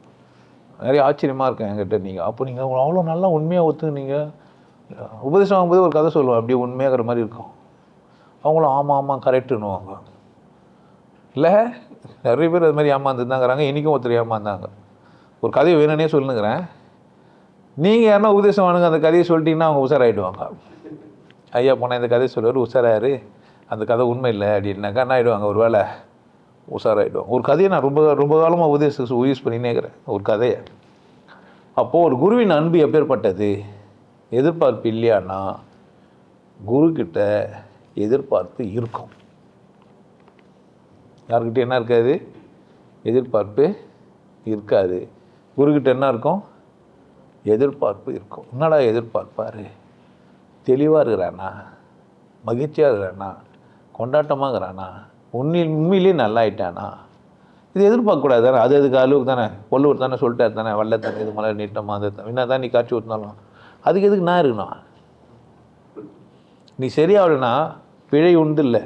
நிறைய ஆச்சரியமாக இருக்கேன் என்கிட்ட. நீங்கள் அப்போ நீங்கள் அவ்வளோ நல்லா உண்மையாக ஒத்துக்குனீங்க. உபதேசம் வாங்கும்போது ஒரு கதை சொல்லுவேன், அப்படியே உண்மையாகிற மாதிரி இருக்கும். அவங்களும் ஆமாம் கரெக்டுன்னுவாங்க. இல்லை நிறைய பேர் அது மாதிரி ஏமாந்துருந்தாங்கிறாங்க. இன்றைக்கும் ஒருத்தர் ஏமாந்தாங்க. ஒரு கதையை வேணும்னே சொல்லுங்கிறேன். நீங்கள் யாருன்னா உபதேசம் வாங்குங்க, அந்த கதையை சொல்லிட்டீங்கன்னா அவங்க உஷாராயிடுவாங்க. ஐயா போனால் இந்த கதையை சொல்லுவார், உஷாராரு, அந்த கதை உண்மை இல்லை அப்படின்னாக்கா என்ன ஆகிடுவாங்க, ஒரு வேளை உஷாராயிடுவாங்க. ஒரு கதையை நான் ரொம்ப காலமாக உபதேசம் யூஸ் பண்ணினே இருக்கிறேன். ஒரு கதையை அப்போது ஒரு குருவின் அன்பு எப்பேற்பட்டது. எதிர்பார்ப்பு இல்லையான்னா குருக்கிட்ட எதிர்பார்ப்பு இருக்கும். யார்கிட்ட என்ன இருக்காது, எதிர்பார்ப்பு இருக்காது. குருக்கிட்ட என்ன இருக்கும், எதிர்பார்ப்பு இருக்கும். என்னடா எதிர்பார்ப்பார், தெளிவாக இருக்கிறானா, மகிழ்ச்சியாக இருக்கிறானா, கொண்டாட்டமாக இருக்கிறானா, உண்மையிலேயே நல்லா ஆயிட்டானா, இது எதிர்பார்க்கக்கூடாது தானே. அதுக்கு அளவுக்கு தானே வள்ளுவர் தானே சொல்லிட்டார் தானே, வல்லத்தனை இது மலர் நீட்டமாக அது என்ன தான் நீ காட்சி ஊற்றினாலும் அதுக்கு எதுக்கு நான் இருக்கணும். நீ சரியாகலைன்னா பிழை உண்டு இல்லை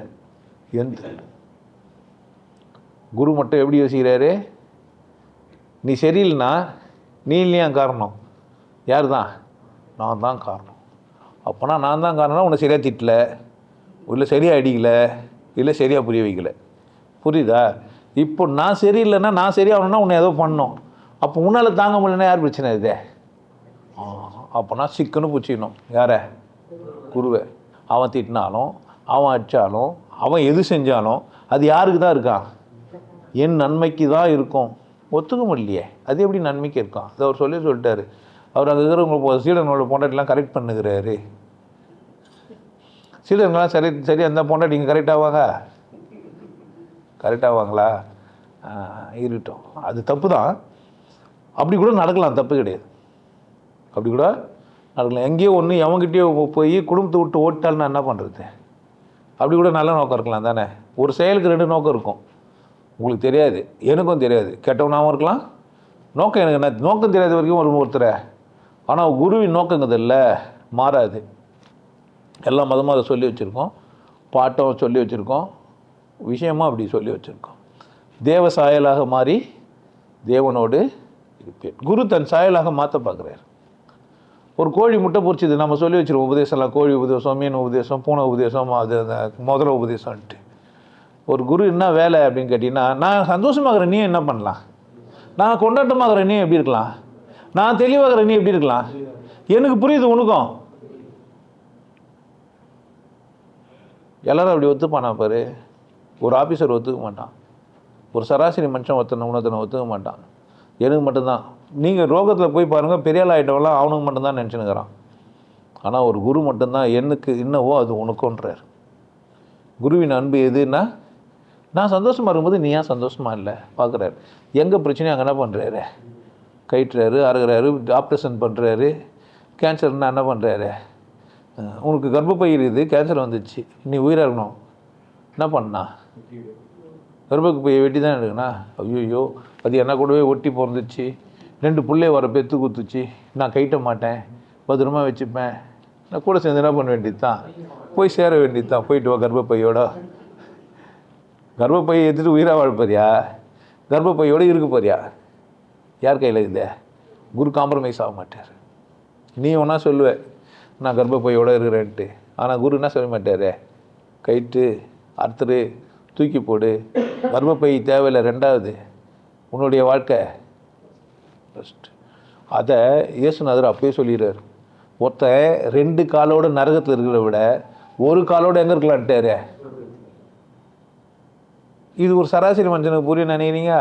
எந்த. குரு மட்டும் எப்படி யோசிக்கிறாரு, நீ சரியில்லைன்னா நீ இல்லையா காரணம், யார் தான், நான் தான் காரணம். அப்போனா நான் தான் காரணம்னா உன்னை சரியாக திட்டல, இல்லை சரியாக அடிக்கலை, இல்லை சரியாக புரிய வைக்கலை. புரியுதா? இப்போ நான் சரியில்லைன்னா நான் சரியாகணும்னா உன்னை ஏதோ பண்ணணும். அப்போ உன்னால் தாங்க முடியலன்னா யார் பிரச்சனை இதே. அப்போனா சிக்கன்னு பிடிச்சிக்கணும் யாரை, குருவை. அவன் திட்டினாலும் அவன் அடித்தாலும் அவன் எது செஞ்சாலும் அது யாருக்கு தான் இருக்கான், என் நன்மைக்கு தான் இருக்கும். ஒத்துக்க முடியலையே, அது எப்படி நன்மைக்கு இருக்கான். அதை அவர் சொல்லிட்டாரு. அவர் அங்கே இருக்கிறவங்க சீடனோட பொண்டாட்டிலாம் கரெக்ட் பண்ணுகிறாரு. சீடர்கள்லாம் சரி அந்த பொண்டாட்டி இங்கே கரெக்டாவாங்க, கரெக்டாவாங்களா, இருக்கட்டும், அது தப்பு தான். அப்படி கூட நடக்கலாம், தப்பு கிடையாது. அப்படி கூட நடக்கலாம். எங்கேயோ ஒன்று எவங்கிட்டேயோ போய் குடும்பத்தை விட்டு ஓட்டால் நான் என்ன பண்ணுறது. அப்படி கூட நல்ல நோக்கம் இருக்கலாம் தானே. ஒரு செயலுக்கு 2 நோக்கம் இருக்கும். உங்களுக்கு தெரியாது, எனக்கும் தெரியாது, கெட்டவனாகவும் இருக்கலாம். நோக்கம் எனக்கு என்ன, நோக்கம் தெரியாத வரைக்கும் ஒருத்தரை. ஆனால் குருவின் நோக்கங்கிறது இல்லை, மாறாது. எல்லா மதமும் அதை சொல்லி வச்சுருக்கோம், பாட்டம் சொல்லி வச்சுருக்கோம், விஷயமும் அப்படி சொல்லி வச்சுருக்கோம். தேவ சாயலாக மாறி தேவனோடு இருப்பேன். குரு தன் சாயலாக மாற்ற பார்க்குறாரு. ஒரு கோழி முட்டை பொறிச்சிது, நம்ம சொல்லி வச்சுருக்கோம் உபதேசம்லாம், கோழி உபதேசம், மீன் உபதேசம், பூனை உபதேசம், அது அந்த முதல உபதேசம்ன்ட்டு. ஒரு குரு என்ன வேலை அப்படின்னு கேட்டிங்கன்னா, நான் சந்தோஷமாகறேன் நீ என்ன பண்ணலாம், நான் கொண்டாட்டமாகறேன் நீ எப்படி இருக்கலாம், நான் தெளிவாகிறேன் நீ எப்படி இருக்கலாம், எனக்கு புரியுது உனக்கும். எல்லோரும் அப்படி ஒத்துப்பானா பாரு. ஒரு ஆஃபீஸர் ஒத்துக்க மாட்டான், ஒரு சராசரி மனுஷன் உணர்த்தனை ஒத்துக்க மாட்டான். எனக்கு மட்டும்தான். நீங்கள் ரோகத்தில் போய் பாருங்கள், பெரிய ஆள் ஆகிட்டவெல்லாம் அவனுக்கு மட்டும்தான் நினச்சினுக்கிறான். ஆனால் ஒரு குரு மட்டும்தான் எனக்கு என்னவோ அது உனக்குன்றார். குருவின் அன்பு எதுன்னா, நான் சந்தோஷமாக இருக்கும்போது நீ ஏன் சந்தோஷமாக இல்லை பார்க்குறாரு. எங்கே பிரச்சனையும் அங்கே என்ன பண்ணுறாரு, கயிற்றுறாரு, அறுகிறாரு, ஆப்ரேஷன் பண்ணுறாரு. கேன்சர்னா என்ன பண்ணுறாரு? உனக்கு கர்ப்பப்பை இருக்குது, கேன்சர் வந்துடுச்சு, நீ உயிராக இருக்கணும், என்ன பண்ணா? கர்ப்பப்பையை வெட்டி தான் எடுக்கணா? ஐயோ அது என்ன கூடவே ஒட்டி பிறந்துச்சு, 2 பிள்ளை வர பெற்று குத்துச்சு, நான் கைட்ட மாட்டேன், பத்திரமா வச்சுப்பேன், நான் கூட சேர்ந்து என்ன பண்ண வேண்டியது தான், போய் சேர வேண்டியது தான். போயிட்டு வா கர்ப்பப்பையோட. கர்ப்பப்பையை எடுத்துகிட்டு உயிராக வாழ்ப்பறியா? கர்ப்பப்பையோடு இருக்க போறியா? யார் கையில் இருக்குது? குரு காம்ப்ரமைஸ் ஆக மாட்டார். நீ ஒன்றா சொல்லுவேன் நான் கர்ப்பப்பையோடு இருக்கிறேன்ட்டு, ஆனால் குரு என்ன சொல்ல மாட்டார்? கைட்டு அறுத்துரு, தூக்கி போடு, கர்ப்பப்பை தேவையில்லை, 2வது உன்னுடைய வாழ்க்கை ஃபஸ்ட்டு. அதை இயேசுநாதர் அப்பயே சொல்லிடுறார். ஒருத்தன் 2 காலோட நரகத்தில் இருக்கிறத விட 1 காலோடு எங்கே இருக்கலான்ட்டாரு. இது ஒரு சராசரி மனுஷனுக்கு புரியும் நினைக்கிறீங்க?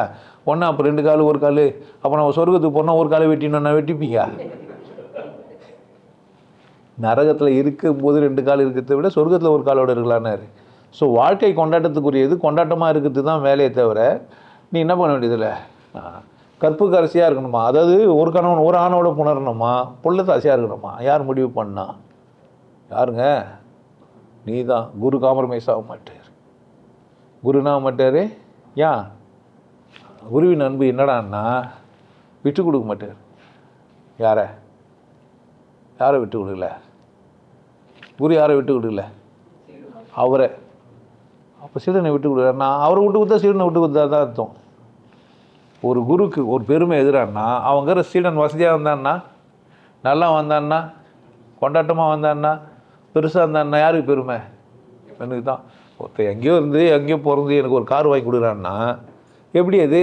ஒன்றா அப்போ 2 கால் 1 கால், அப்போ நம்ம சொர்க்கத்துக்கு போனால் 1 காலை வெட்டினோன்னா வெட்டிப்பீங்க? நரகத்தில் இருக்கும்போது 2 கால் இருக்கிறத விட சொர்க்கத்தில் 1 காலோடு இருக்கலான்னாரு. ஸோ வாழ்க்கை கொண்டாட்டத்துக்குரியது, கொண்டாட்டமாக இருக்கிறது தான் வேலையை தவிர நீ என்ன பண்ண வேண்டியதில்லை. கற்புக்கு அரசியாக இருக்கணுமா? அதாவது ஒரு கணவன் ஒரு ஆணோட புணரணுமா, புள்ளத்தை அரசியாக இருக்கணுமா? யார் முடிவு பண்ணா? யாருங்க? நீ தான். குரு காம்ப்ரமைஸ் ஆக மாட்டார். குருனா மாட்டார். ஏன்? குருவின் அன்பு என்னடான்னா விட்டு கொடுக்க மாட்டார். யாரை விட்டு கொடுக்கல? குரு யாரை விட்டு கொடுக்கல? அவரை. அப்போ சீடனை விட்டு கொடுக்குறாருன்னா அவரை விட்டு கொடுத்தா சீடனை விட்டு கொடுத்தா தான் அர்த்தம். ஒரு குருக்கு ஒரு பெருமை எதிரானா அவங்க சீடன் வசதியாக வந்தான்னா, நல்லா வந்தான்னா, கொண்டாட்டமாக வந்தான்னா, பெருசாக இருந்தான்னா யாருக்கு பெருமை? எனக்கு தான். ஒருத்தர் எங்கேயோ இருந்து எங்கேயோ பிறந்து எனக்கு ஒரு கார் வாங்கி கொடுக்குறான்னா எப்படி அது?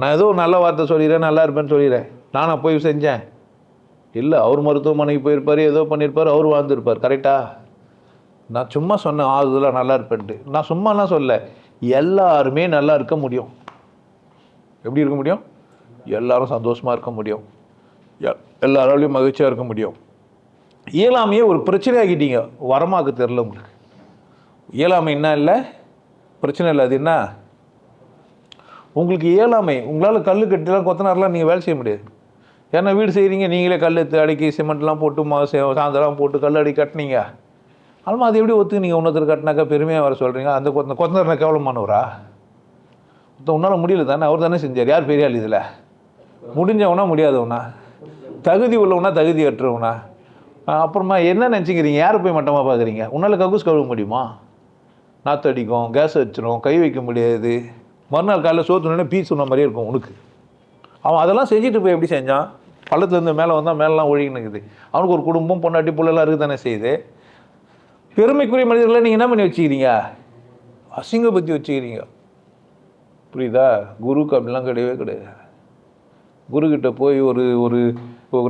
நான் ஏதோ ஒரு நல்ல வார்த்தை சொல்லிடுறேன், நல்லா இருப்பேன்னு சொல்லிடுறேன், நானாக போய் செஞ்சேன்? இல்லை, அவர் மருத்துவமனைக்கு போயிருப்பார், ஏதோ பண்ணியிருப்பார், அவர் வாழ்ந்துருப்பார். கரெக்டாக? நான் சும்மா சொன்னேன் ஆறுதலாக நல்லா இருப்பேன்ட்டு. நான் சும்மாலாம் சொல்ல, எல்லாருமே நல்லா இருக்க முடியும். எப்படி இருக்க முடியும்? எல்லாரும் சந்தோஷமாக இருக்க முடியும், எல்லாராலையும் மகிழ்ச்சியாக இருக்க முடியும். இயலாமையே ஒரு பிரச்சனை ஆகிட்டீங்க, வரமாக்க தெரில உங்களுக்கு. இயலாமை என்ன இல்லை, பிரச்சனை இல்லை. அது என்ன? உங்களுக்கு இயலாமை. உங்களால் கல் கட்டிலாம் கொத்தனாரெலாம் நீங்கள் வேலை செய்ய முடியாது. ஏன்னா வீடு செய்கிறீங்க, நீங்களே கல் எடுத்து அடுக்கி சிமெண்ட்லாம் போட்டு சாயந்தரம் போட்டு கல் அடி கட்டினீங்க. ஆனால் அது எப்படி ஒத்துக்குனீங்க? இன்னொருத்தர் கட்டினாக்கா பெருமையாக வர சொல்கிறீங்க. அந்த கொத்தனார் கேவலமானவரா? உன்னால் முடியல தானே, அவர் தானே செஞ்சார். யார் பெரிய ஆள் இதில்? முடிஞ்சவனா முடியாதவனா? தகுதி உள்ளவனா தகுதி அற்றவனா? அப்புறமா என்ன நினச்சிக்கிறீங்க? யாரை போய் மட்டமாக பார்க்குறீங்க? உன்னால் கக்கூஸ் கழுவ முடியுமா? நாற்று அடிக்கும், கேஸ் வச்சிரும், கை வைக்க முடியாது, மறுநாள் காலையில் சோத்துனே பீஸ் சொன்ன மாதிரியே இருக்கும் உனக்கு. அவன் அதெல்லாம் செஞ்சுட்டு போய் எப்படி செஞ்சான்? பள்ளத்துலேருந்து மேலே வந்தால் மேலெலாம் ஒழுகின்னு இருக்குது. அவனுக்கு ஒரு குடும்பம், பொண்டாட்டி, புள்ளெல்லாம் இருக்குது தானே செய்யுது. பெருமைக்குரிய மனிதர்களை நீங்கள் என்ன பண்ணி வச்சுக்கிறீங்க? அசிங்கப்படுத்தி வச்சுக்கிறீங்க. புரியுதா? குருக்கு அப்படிலாம் கிடையவே கிடையாது. குருக்கிட்ட போய் ஒரு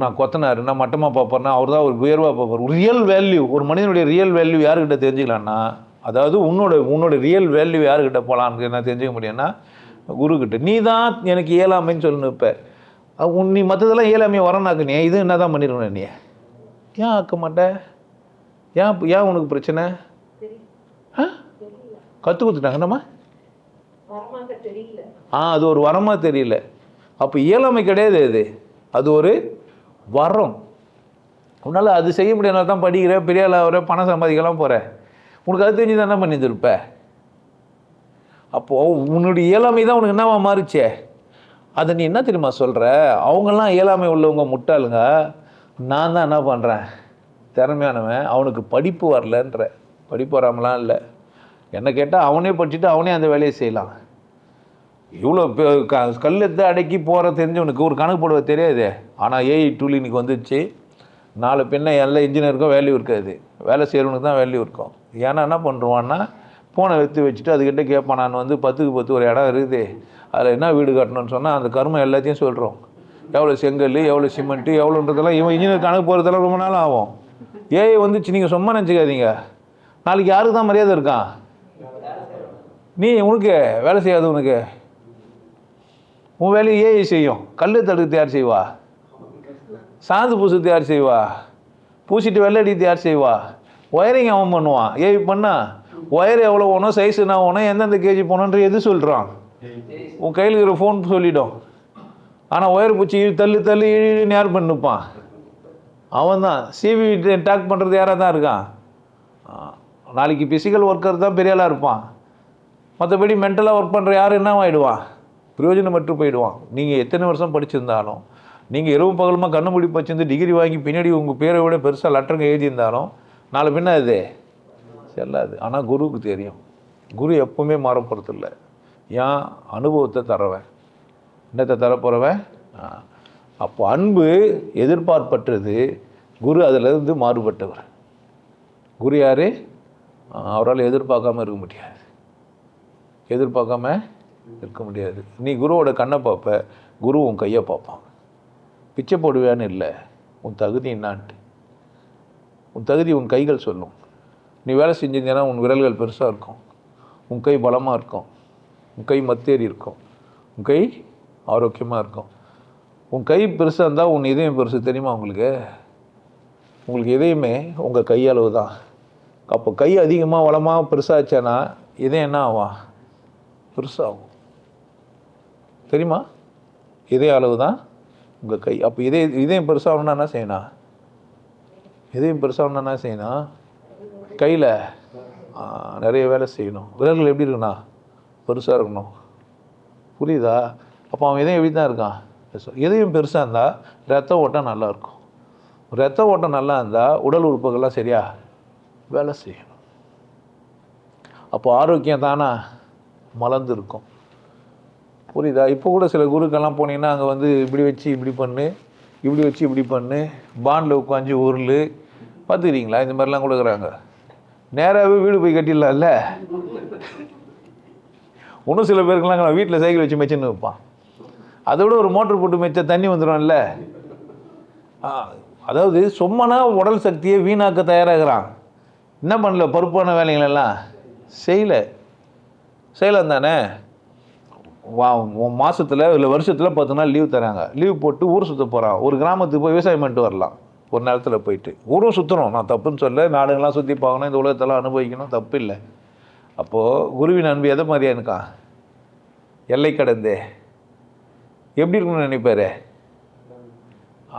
நான் கொத்தனார், நான் மட்டமாக பார்ப்பேன்னா அவர் தான் ஒரு உயர்வாக பார்ப்பார். ஒரு ரியல் வேல்யூ, ஒரு மனிதனுடைய ரியல் வேல்யூ யாருக்கிட்ட தெரிஞ்சுக்கலான்னா, அதாவது உன்னோட ரியல் வேல்யூ யாருக்கிட்ட போகலான்னு நான் தெரிஞ்சுக்க முடியும்னா குருக்கிட்ட. நீ தான் எனக்கு இயலாமைன்னு சொல்லணும். இப்போ நீ மற்றதெல்லாம் இயலாமையை வரனாக்குனியே, இது என்ன தான் பண்ணிருக்கணும்? நீ ஏன் ஆக்க மாட்டேன்? ஏன் உனக்கு பிரச்சனை? கற்றுக் கொடுத்துட்டாங்கண்ணம்மா. அது ஒரு வரமாக தெரியல. அப்போ இயலாமை கிடையாது, அது ஒரு வரம். உன்னால் அது செய்ய முடியாதுனால தான் படிக்கிற, பெரிய ஆள் ஆகிற, பணம் சம்பாதிக்கலாம் போகிற. உனக்கு அது தெரிஞ்சு தான் என்ன பண்ணியிருப்ப. அப்போது உன்னுடைய இயலாமை தான் உனக்கு என்னவா மாறிச்சே. அதை நீ என்ன தெரியுமா சொல்கிற? அவங்கெல்லாம் இயலாமை உள்ளவங்க முட்டாளுங்க, நான் தான் என்ன பண்ணுறேன் திறமையானவன், அவனுக்கு படிப்பு வரலன்ற. படிப்பு வராமலாம் இல்லை. என்ன கேட்டால் அவனே படிச்சுட்டு அவனே அந்த வேலையை செய்யலாம். இவ்வளோ கல்லத்தை அடக்கி போகிற தெரிஞ்சவனுக்கு ஒரு கணக்கு போடுவ தெரியாது. ஆனால் ஏஐ டூல் இன்னைக்கு வந்துடுச்சு. 4 பெண்ணை எல்லா இன்ஜினியருக்கும் வேல்யூ இருக்காது, வேலை செய்கிறவனுக்கு தான் வேல்யூ இருக்கும். ஏன்னா என்ன பண்ணுவான்னா ஃபோனை வச்சுட்டு அதுக்கிட்ட கேட்பான், நான் 10க்கு 10 ஒரு இடம் இருக்குது, அதில் என்ன வீடு கட்டணும்னு சொன்னால் அந்த கர்மம் எல்லாத்தையும் சொல்கிறோம். எவ்வளோ செங்கல், எவ்வளோ சிமெண்ட்டு, எவ்வளோன்றதெல்லாம் இவன் இன்ஜினியர் கணக்கு போகிறதெல்லாம் ரொம்ப நாள் ஆகும். ஏஐ வந்துச்சு, நீங்கள் சும்மா நினச்சிக்காதீங்க. நாளைக்கு யாருக்கு தான் மரியாதை இருக்கான்? உனக்கு வேலை செய்யாது, உனக்கு உன் வேலையை ஏஐ செய்யும். கல் தடுக்கிறது யார் செய்வா? சாந்து பூசுறது யார் செய்வா? பூசிட்டு வெள்ளடித்து யார் செய்வா? ஒயரிங் அவன் பண்ணுவான். ஏஐ பண்ணா ஒயர் எவ்வளோ வேணும், சைஸ் என்ன வேணும், எந்தெந்த கேஜி போகணுன்ற எது சொல்கிறான்? உன் கையில் இருக்கிற ஃபோன் சொல்லிடும். ஆனால் ஒயர் பூச்சி தள்ளு தள்ளு இழுன்னு யார் பண்ணிப்பான்? அவன் தான். சிவி டாக் பண்ணுறது யாராக தான் இருக்கான். நாளைக்கு ஃபிசிக்கல் ஒர்க்கர் தான் பெரிய ஆளாக இருப்பான். மற்றபடி மென்டலாக ஒர்க் பண்ணுற யார் என்ன ஆகிடுவான்? பிரயோஜனமற்று போயிடுவான். நீங்கள் எத்தனை வருஷம் படிச்சிருந்தாலும், நீங்கள் இரவு பகலமாக கண்ணு மூடி வச்சிருந்து டிகிரி வாங்கி பின்னாடி உங்கள் பேரை விட பெருசாக லெட்டருங்க எழுதியிருந்தாலும் நாலு பின்ன அது செல்லாது. ஆனால் குருவுக்கு தெரியும். குரு எப்பவுமே மாறப்போகிறது இல்லை. ஏன்? அனுபவத்தை தரவன். என்னத்தை தரப்போகிறவன்? அப்போ அன்பு எதிர்பார்ப்பற்றது. குரு அதிலிருந்து மாறுபட்டவர். குரு யார்? அவரால் எதிர்பார்க்காம இருக்க முடியாது. எதிர்பார்க்காம இருக்க முடியாது. நீ குருவோட கண்ணை பார்ப்ப, குரு உன் கையை பார்ப்பான். பிச்சை போடுவேன்னு இல்லை, உன் தகுதி என்னான்ட்டு. உன் தகுதி உன் கைகள் சொல்லும். நீ வேலை செஞ்சிருந்தேன்னா உன் விரல்கள் பெருசாக இருக்கும், உன் கை பலமாக இருக்கும், உன் கை மத்தேறி இருக்கும், உன் கை ஆரோக்கியமாக இருக்கும். உன் கை பெருசாக இருந்தால் உன் இதயம் பெருசு. தெரியுமா உங்களுக்கு? உங்களுக்கு இதயமே உங்கள் கையளவு தான். அப்போ கை அதிகமாக வளமாக பெருசாச்சுன்னா இதயம் என்ன ஆகும்? பெருசாகும். தெரியுமா? இதய அளவு தான் உங்கள் கை. அப்போ இதயம் பெருசாகணுன்னா என்ன செய்யணும்? இதயம் பெருசாகணுன்னா என்ன செய்யணும்? கையில் நிறைய வேலை செய்யணும். விரல்கள் எப்படி இருக்குண்ணா? பெருசாக இருக்கணும். புரியுதா? அப்போ அவன் இதயம் எப்படி தான் இருக்கான்? இதயம் பெருசாக இருந்தால் ரத்த ஓட்டம் நல்லாயிருக்கும். ரத்த ஓட்டம் நல்லா இருந்தால் உடல் உறுப்புகள்லாம் சரியா வேலை செய்யணும். அப்போ ஆரோக்கியம் தானே மலர்ந்து இருக்கும். புரியுதா? இப்போ கூட சில குருக்கெல்லாம் போனீங்கன்னா அங்கே வந்து இப்படி வச்சு இப்படி பண்ணு, இப்படி வச்சு இப்படி பண்ணு, பாண்டில் உட்காந்து உருள் பார்த்துக்கிறீங்களா? இந்த மாதிரிலாம் கொடுக்குறாங்க. நேராகவே வீடு போய் கட்டிடலாம்ல. இன்னும் சில பேருக்குலாம் வீட்டில் சைக்கிள் வச்சு மெச்சுன்னு வைப்பான். அதை விட ஒரு மோட்டர் போட்டு மெச்ச தண்ணி வந்துடும்ல. அதாவது சும்மனா உடல் சக்தியை வீணாக்க தயாராகிறான். என்ன பண்ணல? பருப்பான வேலைங்களெல்லாம் செய்யலாம் தானே. மாதத்தில் இல்லை வருஷத்தில் 10 நாள் லீவ் தராங்க. லீவ் போட்டு ஊர் சுற்ற போகிறான். ஒரு கிராமத்துக்கு போய் விவசாயம் பண்ணிட்டு வரலாம். ஒரு நேரத்தில் போயிட்டு ஊரும் சுற்றணும். நான் தப்புன்னு சொல்ல, நாடுகள்லாம் சுற்றி பார்க்கணும், இந்த உலகத்தெல்லாம் அனுபவிக்கணும், தப்பு இல்லை. அப்போது குருவின் அன்பு எதை மாதிரியா இருக்கான்? எல்லை கடந்தே எப்படி இருக்கணும்னு நினைப்பாரு.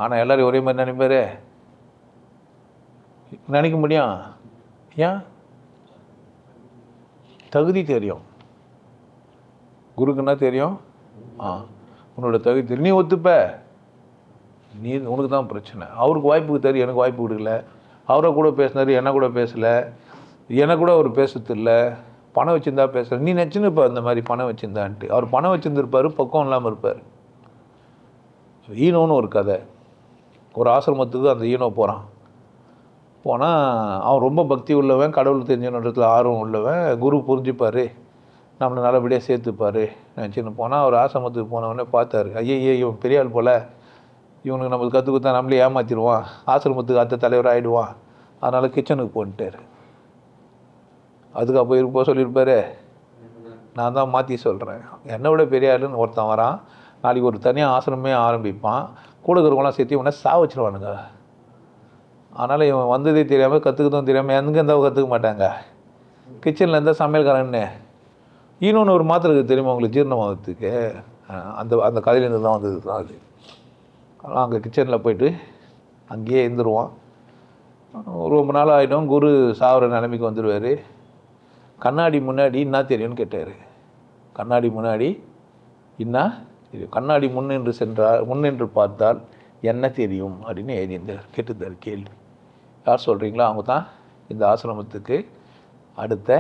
ஆனால் எல்லோரும் ஒரே மாதிரி நினைப்பாரு? நினைக்க முடியும்? ஏன்? தகுதி தெரியும். குருக்குன்னா தெரியும். உன்னோட தகுதி தெரியும். நீ ஒத்துப்ப, நீ உனக்கு தான் பிரச்சனை. அவருக்கு வாய்ப்புக்கு தெரியும், எனக்கு வாய்ப்பு கொடுக்கல. அவரை கூட பேசினார், என்ன கூட பேசலை. எனக்கு கூட அவர் பேசுறது இல்லை. பணம் வச்சுருந்தா பேசுகிறேன். நீ நினச்சின்னு இப்போ அந்த மாதிரி பணம் வச்சுருந்தான்ட்டு. அவர் பணம் வச்சுருந்துருப்பார், பக்கம் இல்லாமல் இருப்பார். ஈனோன்னு ஒரு கதை. ஒரு ஆசிரமத்துக்கு அந்த ஈனோ போகிறான். போனால் அவன் ரொம்ப பக்தி உள்ளவன், கடவுள் தெரிஞ்சவன்றத்தில் ஆர்வம் உள்ளவன். குரு புரிஞ்சுப்பார், நம்மளை நல்லபடியாக சேர்த்துப்பார் நினச்சின்னு போனால், அவர் ஆசிரமத்துக்கு போனவொடனே பார்த்தாரு. ஐயே, இவன் பெரிய ஆள் போல், இவனுக்கு நம்மளுக்கு கற்றுக் கொடுத்தா நம்மளே ஏமாற்றிடுவான், ஆசிரமத்துக்கு அடுத்த தலைவர் ஆகிடுவான். அதனால் கிச்சனுக்கு போன்ட்டார். அதுக்கு அப்போ இருப்போ சொல்லியிருப்பாரு, நான் தான் மாற்றி சொல்கிறேன். என்னை விட பெரிய ஆளுன்னு ஒருத்தன் வரான், நாளைக்கு ஒரு தனியாக ஆசிரமே ஆரம்பிப்பான், கூட இருக்கிறவங்களாம் சேர்த்து இவனை சாவச்சிருவானுங்க. அதனால் இவன் வந்ததே தெரியாமல், கற்றுக்கதும் தெரியாமல் எங்கே இருந்தால் கற்றுக்க மாட்டாங்க. கிச்சனில் இருந்தால் சமையல்காரன்னு இன்னொன்று ஒரு மாத்திரை இருக்குது தெரியுமா உங்களுக்கு? ஜீரணமாகறதுக்கு. அந்த கதையிலேருந்து தான் வந்தது தான் அது. அங்கே கிச்சனில் போய்ட்டு அங்கேயே இருந்துருவான். ரொம்ப நாள் ஆகிடும். குரு சாகிற நிலைமைக்கு வந்துடுவார். கண்ணாடி முன்னாடி என்ன தெரியும்னு கேட்டார். கண்ணாடி முன்னாடி என்ன தெரியும்? கண்ணாடி முன்னின்று பார்த்தால் என்ன தெரியும் அப்படின்னு எழுதியிருந்தார். கேட்டுத்தார் கேள்வி. யார் சொல்கிறீங்களோ அவங்க தான் இந்த ஆசிரமத்துக்கு அடுத்த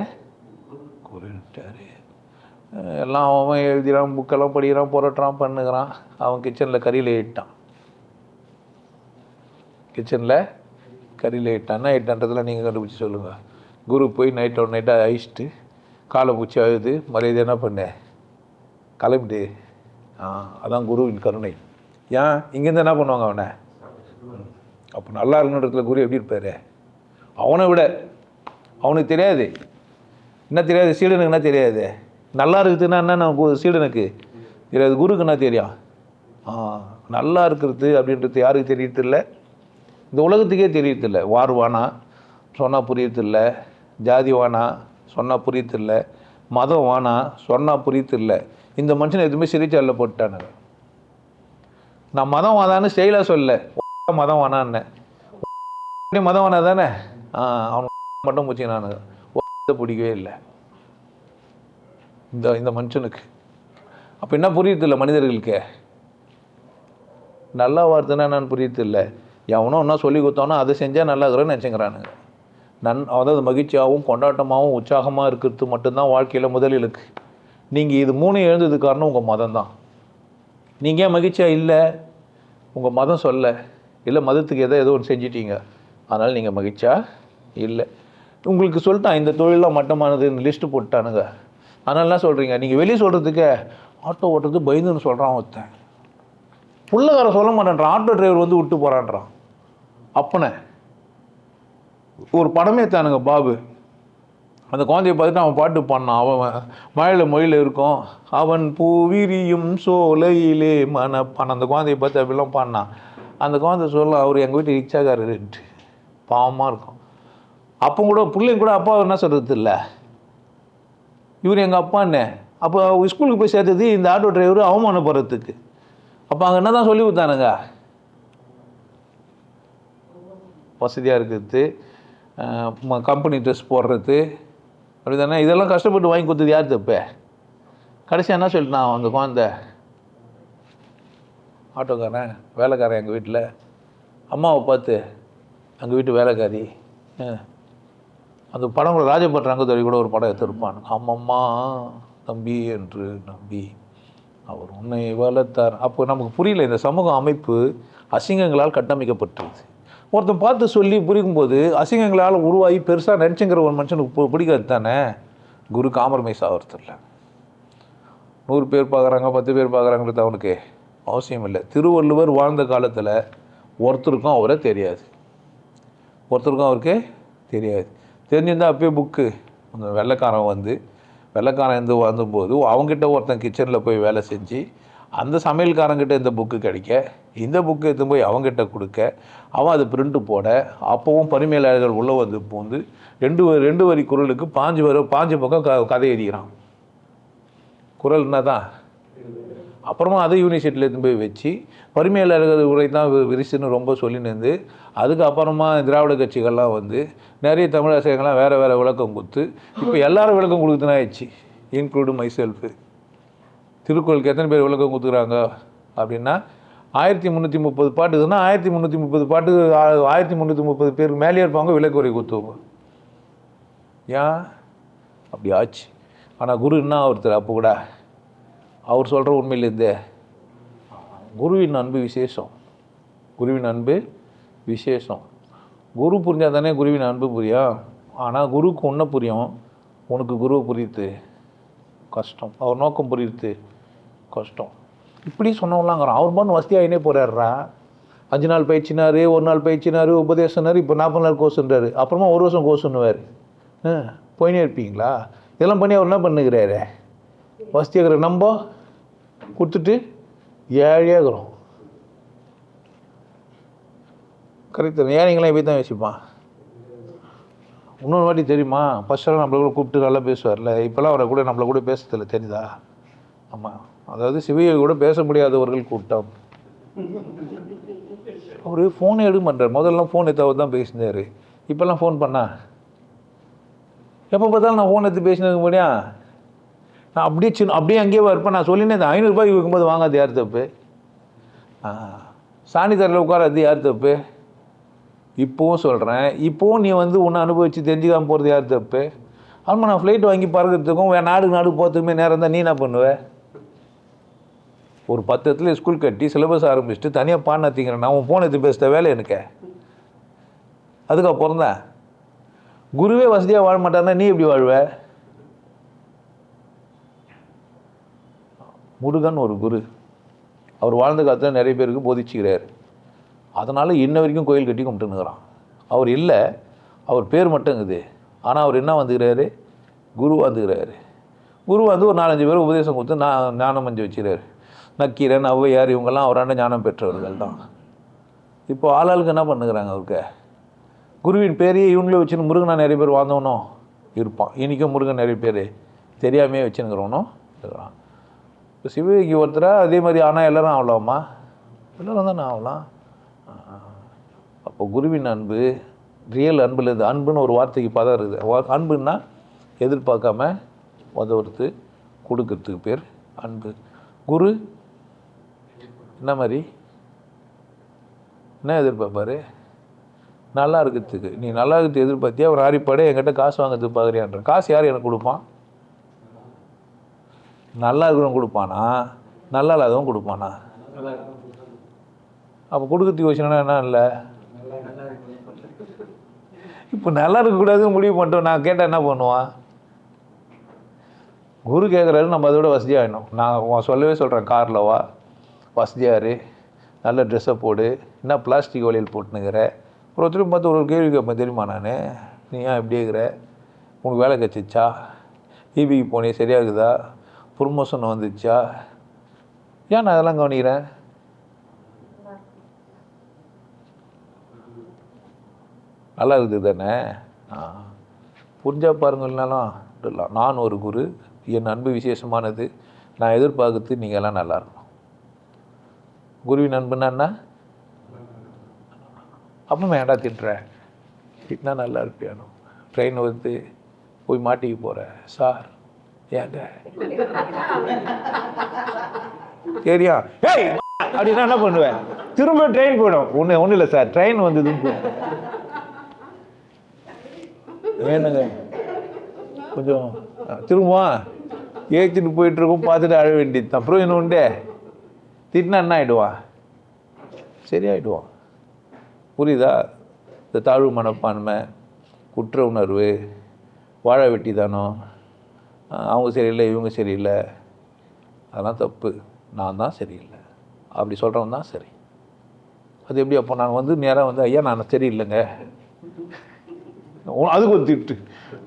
குருட்டார். எல்லாம் அவன் எழுதிறான், புக்கெல்லாம் படிக்கிறான், புரட்டுறான், பண்ணுகிறான். அவன் கிச்சனில் கறியில் இட்டான். கிச்சனில் கறியில் இட்டான்னா இட்டான்றதுல நீங்கள் கண்டுபிடிச்சி சொல்லுங்கள். குரு போய் நைட்டாக அழிச்சிட்டு காலை பூச்சி அழுது மரியாதை என்ன பண்ண கிளம்பிட்டு. அதான் குருவின் கருணை. ஏன் இங்கேருந்து என்ன பண்ணுவாங்க அவனை? அப்போ நல்லா இருக்கணுன்றதுல குரு எப்படி இருப்பார்? அவனை விட அவனுக்கு தெரியாது. என்ன தெரியாது? சீடனுக்கு என்ன தெரியாது? நல்லா இருக்குதுன்னா என்ன சீடனுக்கு தெரியாது, குருக்கு என்ன தெரியும்? நல்லா இருக்கிறது அப்படின்றது யாருக்கு தெரியறதில்லை? இந்த உலகத்துக்கே தெரியறதில்லை. வார்வானா சொன்னால் புரியறதில்லை, ஜாதி வானா சொன்னால் புரியறதில்லை, மதம் வானா சொன்னால் புரியறதில்லை. இந்த மனுஷனை எதுவுமே சிறைச்சாலையில் போட்டுட்டானுங்க. நான் மதம் வாதான்னு ஸ்டைலாக சொல்ல, மதம் வானான்னு மதம் வானா தானே. அவனுக்கு மட்டும் போச்சு, நான் பிடிக்கவே இல்லை இந்த மனுஷனுக்கு. அப்போ என்ன புரியுது இல்லை மனிதர்களுக்கு? நல்லா வார்த்தைன்னா என்னன்னு புரியுது இல்லை. எவனோ ஒன்றா சொல்லி கொடுத்தானோ அதை செஞ்சால் நல்லா இருக்கிறேன்னு நினச்சிக்கிறானுங்க. அதாவது மகிழ்ச்சியாகவும் கொண்டாட்டமாகவும் உற்சாகமாக இருக்கிறது மட்டும்தான் வாழ்க்கையில் முதல் இலக்கு. நீங்கள் இது 3 எழுந்தது காரணம் உங்கள் மதம் தான். நீங்கள் ஏன் மகிழ்ச்சியாக இல்லை? உங்கள் மதம் சொல்ல இல்லை, மதத்துக்கு ஏதோ ஒன்று செஞ்சிட்டீங்க, அதனால் நீங்கள் மகிழ்ச்சியாக இல்லை. உங்களுக்கு சொல்லிட்டான் இந்த தொழிலாம் மட்டமானதுன்னு லிஸ்ட்டு போட்டானுங்க. அதனால என்ன சொல்கிறீங்க? நீங்கள் வெளியே சொல்கிறதுக்கு ஆட்டோ ஓட்டுறது பயந்துன்னு சொல்கிறான் ஒருத்தன். புள்ளக்கார சொல்ல மாட்டேன்றான், ஆட்டோ டிரைவர் வந்து விட்டு போகிறான்றான். அப்பனை ஒரு படமே தானுங்க பாபு. அந்த குழந்தைய பார்த்துட்டு அவன் பாட்டு பாடினான். அவன் மழையில் மொழியில் இருக்கும், அவன் பூவிரியும் சோலையிலே மனப்பான். அந்த குழந்தைய பார்த்து அப்படிலாம் பாடினான். அந்த குழந்தை சொல்ல, அவர் எங்கள் வீட்டு ரிக்ஷாக்காரருன்ட்டு பாவமாக இருக்கும். அப்போ கூட பிள்ளைங்க கூட அப்பா என்ன சொல்கிறது இல்லை, இவர் எங்கள் அப்பான்னு. அப்போ ஸ்கூலுக்கு போய் சேர்த்தது இந்த ஆட்டோ டிரைவர் அவமானப்படுறதுக்கு. அப்போ அங்கே என்ன தான் சொல்லி கொடுத்தானுங்க? வசதியாக இருக்கிறது, கம்பெனி ட்ரெஸ் போடுறது, அப்படி தானே. இதெல்லாம் கஷ்டப்பட்டு வாங்கி கொடுத்தது யார் தப்பு? கடைசியாக என்ன சொல்லிட்டான் அந்த குழந்தை? ஆட்டோக்காரன் வேலைக்காரன் எங்கள் வீட்டில் அம்மாவை பார்த்து எங்கள் வீட்டு வேலைக்காரி. அந்த படம் கூட ராஜபட் ரங்கத்தோடி கூட ஒரு படம் எடுத்திருப்பான். அம்மம்மா தம்பி என்று நம்பி அவர் உன்னை வளர்த்தார். அப்போ நமக்கு புரியல, இந்த சமூக அமைப்பு அசிங்கங்களால் கட்டமைக்கப்பட்டுருது. ஒருத்தன் பார்த்து சொல்லி புரியும்போது அசிங்கங்களால் உருவாகி பெருசாக நினச்சிங்கிற ஒரு மனுஷனுக்கு பிடிக்காது தானே. குரு காம்ப்ரமைஸ் ஆகிறது இல்லை. 100 பேர் பார்க்குறாங்க, 10 பேர் பார்க்குறாங்கிறது அவனுக்கு அவசியம் இல்லை. திருவள்ளுவர் வாழ்ந்த காலத்தில் ஒருத்தருக்கும் அவரை தெரியாது, ஒருத்தருக்கும் அவருக்கு தெரியாது. தெரிஞ்சிருந்தால் அப்பயே புக்கு அந்த வெள்ளைக்காரன் வந்தபோது அவங்ககிட்ட ஒருத்தன் கிச்சனில் போய் வேலை செஞ்சு அந்த சமையல்காரங்கிட்ட இந்த புக்கு கிடைக்க, இந்த புக்கு எடுத்து போய் அவங்ககிட்ட கொடுக்க, அவன் அதை பிரிண்ட்டு போட, அப்போவும் பரிமையாளர்கள் உள்ளே வந்து பூந்து 2 வரி குறளுக்கு 5 பக்கம் கதை எழுதிக்கிறான். குறள் என்ன தான். அப்புறமா அதை யூனிவர்சிட்டியில் எடுத்து போய் வச்சு பரிமையாளர்கள் உரை தான் விரிசுன்னு ரொம்ப சொல்லின்னு, அதுக்கப்புறமா திராவிட கட்சிகள்லாம் வந்து நிறைய தமிழாசிரியர்கள்லாம் வேறு விளக்கம் கொடுத்து இப்போ எல்லாரும் விளக்கம் கொடுக்குதுன்னு ஆயிடுச்சு, இன்க்ளூடு மை செல்ஃபு. திருக்குறளுக்கு எத்தனை பேர் விளக்கம் கொடுத்துக்கிறாங்க அப்படின்னா 1330 பாட்டுக்குன்னா 1330 பாட்டு 1330 பேருக்கு மேலே இருப்பாங்க விளக்குறை கொடுத்துவாங்க. ஏன் அப்படி ஆச்சு? ஆனால் குரு என்ன ஒருத்தர் அப்போ கூட அவர் சொல்கிற உண்மையிலேருந்தே குருவின் அன்பு விசேஷம். குருவின் அன்பு விசேஷம். குரு புரிஞ்சால் தானே குருவின் அன்பு புரியும். ஆனால் குருவுக்கு ஒன்றை புரியும், உனக்கு குருவை புரியுது கஷ்டம், அவர் நோக்கம் புரியுது கஷ்டம். இப்படி சொன்னவங்களாங்கிறான். அவர் பண்ணு வசதியாகினே போகிறாருறா. 5 நாள் பயிற்சினார், 1 நாள் பயிற்சினார், உபதேசனார், இப்போ 40 நாள் கோர்ஸுன்றார். அப்புறமா 1 வருஷம் கோர்ஸுன்னுவார். போயினே இருப்பீங்களா? இதெல்லாம் பண்ணி அவர் என்ன பண்ணுகிறாரு? வசதியாகிற நம்ம கொடுத்துட்டு ஏழையாகிறோம். கரெக்டு. ஏன் நீங்களாம் இப்படி தான் யோசிப்பான். இன்னொரு வாட்டி தெரியுமா, ஃபஸ்ட்டெல்லாம் நம்மளை கூட கூப்பிட்டு நல்லா பேசுவார்ல, இப்போல்லாம் அவரை கூட நம்மளை கூட பேசுறதில்ல, தெரியுதா? ஆமாம், அதாவது சிவயோகி கூட பேச முடியாதவர்கள் கூட்டம். அவர் ஃபோனே எடுக்க மாட்டார். முதல்லாம் ஃபோன் எடுத்து தான் பேசினார். இப்போல்லாம் ஃபோன் பண்ணா எப்போ பார்த்தாலும் நான் ஃபோன் எடுத்து பேசினதுக்கு முடியும். நான் அப்படியே அங்கேயே இருப்பேன். நான் சொல்லினேன், 500 ரூபாய்க்கு வைக்கும்போது வாங்காது யார் தப்பு? சாணித்தரில் உட்காராது யார் தப்பு? இப்போவும் சொல்கிறேன், இப்போவும் நீ வந்து உன்னை அனுபவித்து தெரிஞ்சுக்காமல் போகிறது யார் தப்பு? ஆமாம், நான் ஃப்ளைட் வாங்கி பறக்கிறதுக்கும் நாடு போகிறதுக்குமே நேரம் தான். நீ என்ன பண்ணுவ? ஒரு 10 இடத்துல ஸ்கூல் கட்டி சிலபஸ் ஆரம்பிச்சுட்டு தனியாக பாடின திங்கிறேன். நான் உன் ஃபோன் எடுத்து பேசுகிற வேலை எனக்கு. அதுக்கப்புறம் தான் குருவே வசதியாக வாழ மாட்டாருன்னா நீ எப்படி வாழ்வ? முருகன் ஒரு குரு, அவர் வாழ்ந்த காலத்தில் நிறைய பேருக்கு போதிச்சுக்கிறார். அதனால் இன்ன வரைக்கும் கோயில் கட்டி கும்பிட்டுன்னுக்கிறான். அவர் இல்லை, அவர் பேர் மட்டுங்குது. ஆனால் அவர் என்ன வந்துக்கிறாரு? குரு வந்துக்கிறாரு. குரு வந்து ஒரு 4-5 பேர் உபதேசம் கொடுத்து ஞானம் மஞ்சு வச்சுக்கிறாரு. நக்கீரன், ஔவையார் இவங்கெல்லாம் அவராண்ட ஞானம் பெற்றவர்கள் தான். இப்போ ஆளாளுக்கு என்ன பண்ணுகிறாங்க? அவருக்கு குருவின் பேரையே இவங்களே வச்சுன்னு முருகனா நிறைய பேர் வாழ்ந்தவனும் இருப்பான். இன்றைக்கும் முருகன் நிறைய பேர் தெரியாமையே வச்சுன்னுக்கிறவனும் இருக்கிறான். இப்போ சிவயோகி ஒருத்தரா அதே மாதிரி ஆனால் எல்லோரும் அவ்வளோமா எல்லோரும் தானே ஆகலாம். அப்போ குருவின் அன்பு ரியல் அன்பில் இது. அன்புன்னு ஒரு வார்த்தைக்கு பதம் இருக்குது. அன்புன்னா எதிர்பார்க்காம உதவுறது, கொடுக்கறதுக்கு பேர் அன்பு. குரு என்ன மாதிரி, என்ன எதிர்பார்ப்பாரு? நல்லா இருக்கிறதுக்கு. நீ நல்லா இருக்கிறது எதிர்பார்த்தியா ஒரு ஆரிப்பாடு என்கிட்ட காசு வாங்கிறதுக்கு பார்க்குறியான்ற. காசு யார் எனக்கு கொடுப்பான்? நல்லா இருக்கிறவன் கொடுப்பானா, நல்லா இல்லாதவன் கொடுப்பானா? அப்போ கொடுக்கறதுக்கு யோசனை என்ன இல்லை? இப்போ நல்லா இருக்கக்கூடாதுன்னு முடிவு பண்ணிட்டோம். நான் கேட்டால் என்ன பண்ணுவான்? குரு கேட்குறாரு, நம்ம அதோட வசதியாகிடணும். நான் சொல்லவே சொல்கிறேன், காரில் வா, வசதியாரு, நல்ல ட்ரெஸ்ஸை போடு, என்ன பிளாஸ்டிக் வழியில் போட்டுனுங்கிற. ஒருத்தரும் பார்த்து ஒரு கேள்வி கேட்பேன் தெரியுமா நான், நீ ஏன் இப்படி இருக்கிற, உனக்கு வேலை கிடச்சிச்சா, ஈபிக்கு போனே சரியாகுதா, ப்ரொமோஷன் வந்துச்சா, ஏன் நான் அதெல்லாம் கவனிக்கிறேன்? நல்லா இருக்குது தானே. புரிஞ்சா பாருங்கள்னாலும் நான் ஒரு குரு, என் அன்பு விசேஷமானது, நான் எதிர்பார்க்குறது நீங்கள் எல்லாம் நல்லா இருக்கணும். குருவின் அன்புன்னா என்ன? அப்போ ஏன்டா திட்டுறேன், திட்டினா நல்லா இருப்பியானோ. ட்ரெயின் வந்து போய் மாட்டிக்க போகிறேன் சார், ஏங்க சரியா ஏய் அப்படின்னா என்ன பண்ணுவேன்? திரும்ப ட்ரெயின் போயிடும். ஒன்றும் இல்லை சார், ட்ரெயின் வந்ததுன்னு வேணுங்க கொஞ்சம் திரும்ப ஏற்றிட்டு போயிட்டுருக்கோம், பார்த்துட்டு அழ வேண்டியது. அப்புறம் என்ன உண்டு, திட்டினா என்ன ஆகிடுவான்? சரியாயிடுவான். புரியுதா? இந்த தாழ்வு மனப்பான்மை, குற்ற உணர்வு, வாழ வெட்டி தானோ, அவங்க சரியில்லை இவங்க சரியில்லை, அதெல்லாம் தப்பு, நான் தான் சரியில்லை அப்படி சொல்கிறவன் தான் சரி. அது எப்படி? அப்போ நான் வந்து நேராக வந்து ஐயா நான் சரியில்லைங்க, அதுக்கு ஒரு திட்டு.